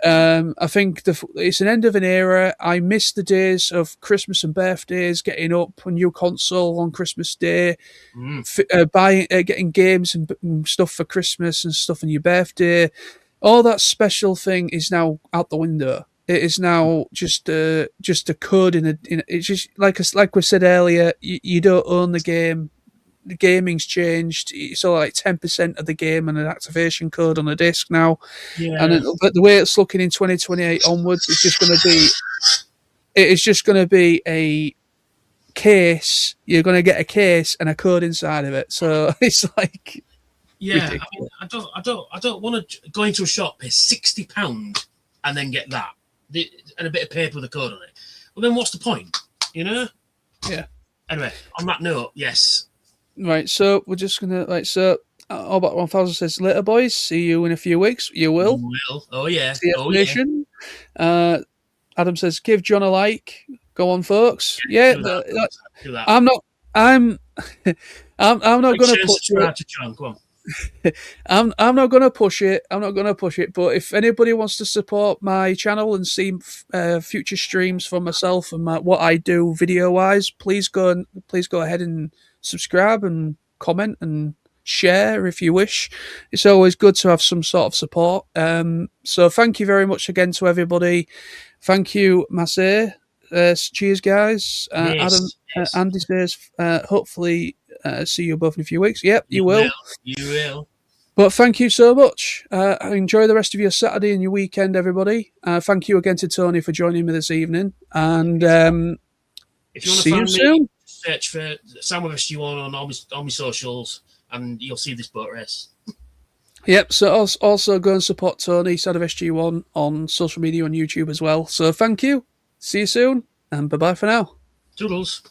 I think it's an end of an era. I miss the days of Christmas and birthdays, getting up a new console on Christmas Day, getting games and stuff for Christmas and stuff on your birthday. All that special thing is now out the window. It is now just a code in a. It's just like we said earlier. You don't own the game. The gaming's changed. It's all like 10% of the game and an activation code on a disc now. Yeah. But the way it's looking in 2028 onwards, it's just going to be. It is just going to be a case. You're going to get a case and a code inside of it. So it's like. Yeah, ridiculous. I don't want to go into a shop, pay £60 and then get that and a bit of paper with a code on it. Well, then what's the point? You know? Yeah. Anyway, on that note, yes. Right, so we're just gonna All About 1000 says later, boys. See you in a few weeks. You will. You will. Oh yeah. Yeah. Adam says give John a like. Go on, folks. Yeah, do that. I'm not. I'm not going to push it. To John. Go on. I'm not going to push it. I'm not going to push it. But if anybody wants to support my channel and see future streams for myself and what I do video wise, please go ahead and subscribe and comment and share if you wish. It's always good to have some sort of support. So thank you very much again to everybody. Thank you, Massey. Cheers, guys. Adam, Andy says, hopefully see you both in a few weeks. Yep, you will. You will. But thank you so much. Enjoy the rest of your Saturday and your weekend, everybody. Thank you again to Tony for joining me this evening. And if you want to find me, search for SoundwaveSG1 on all my socials, and you'll see this boat race. Yep, so also go and support Tony, SoundwaveSG1, on social media on YouTube as well. So thank you. See you soon, and bye-bye for now. Toodles.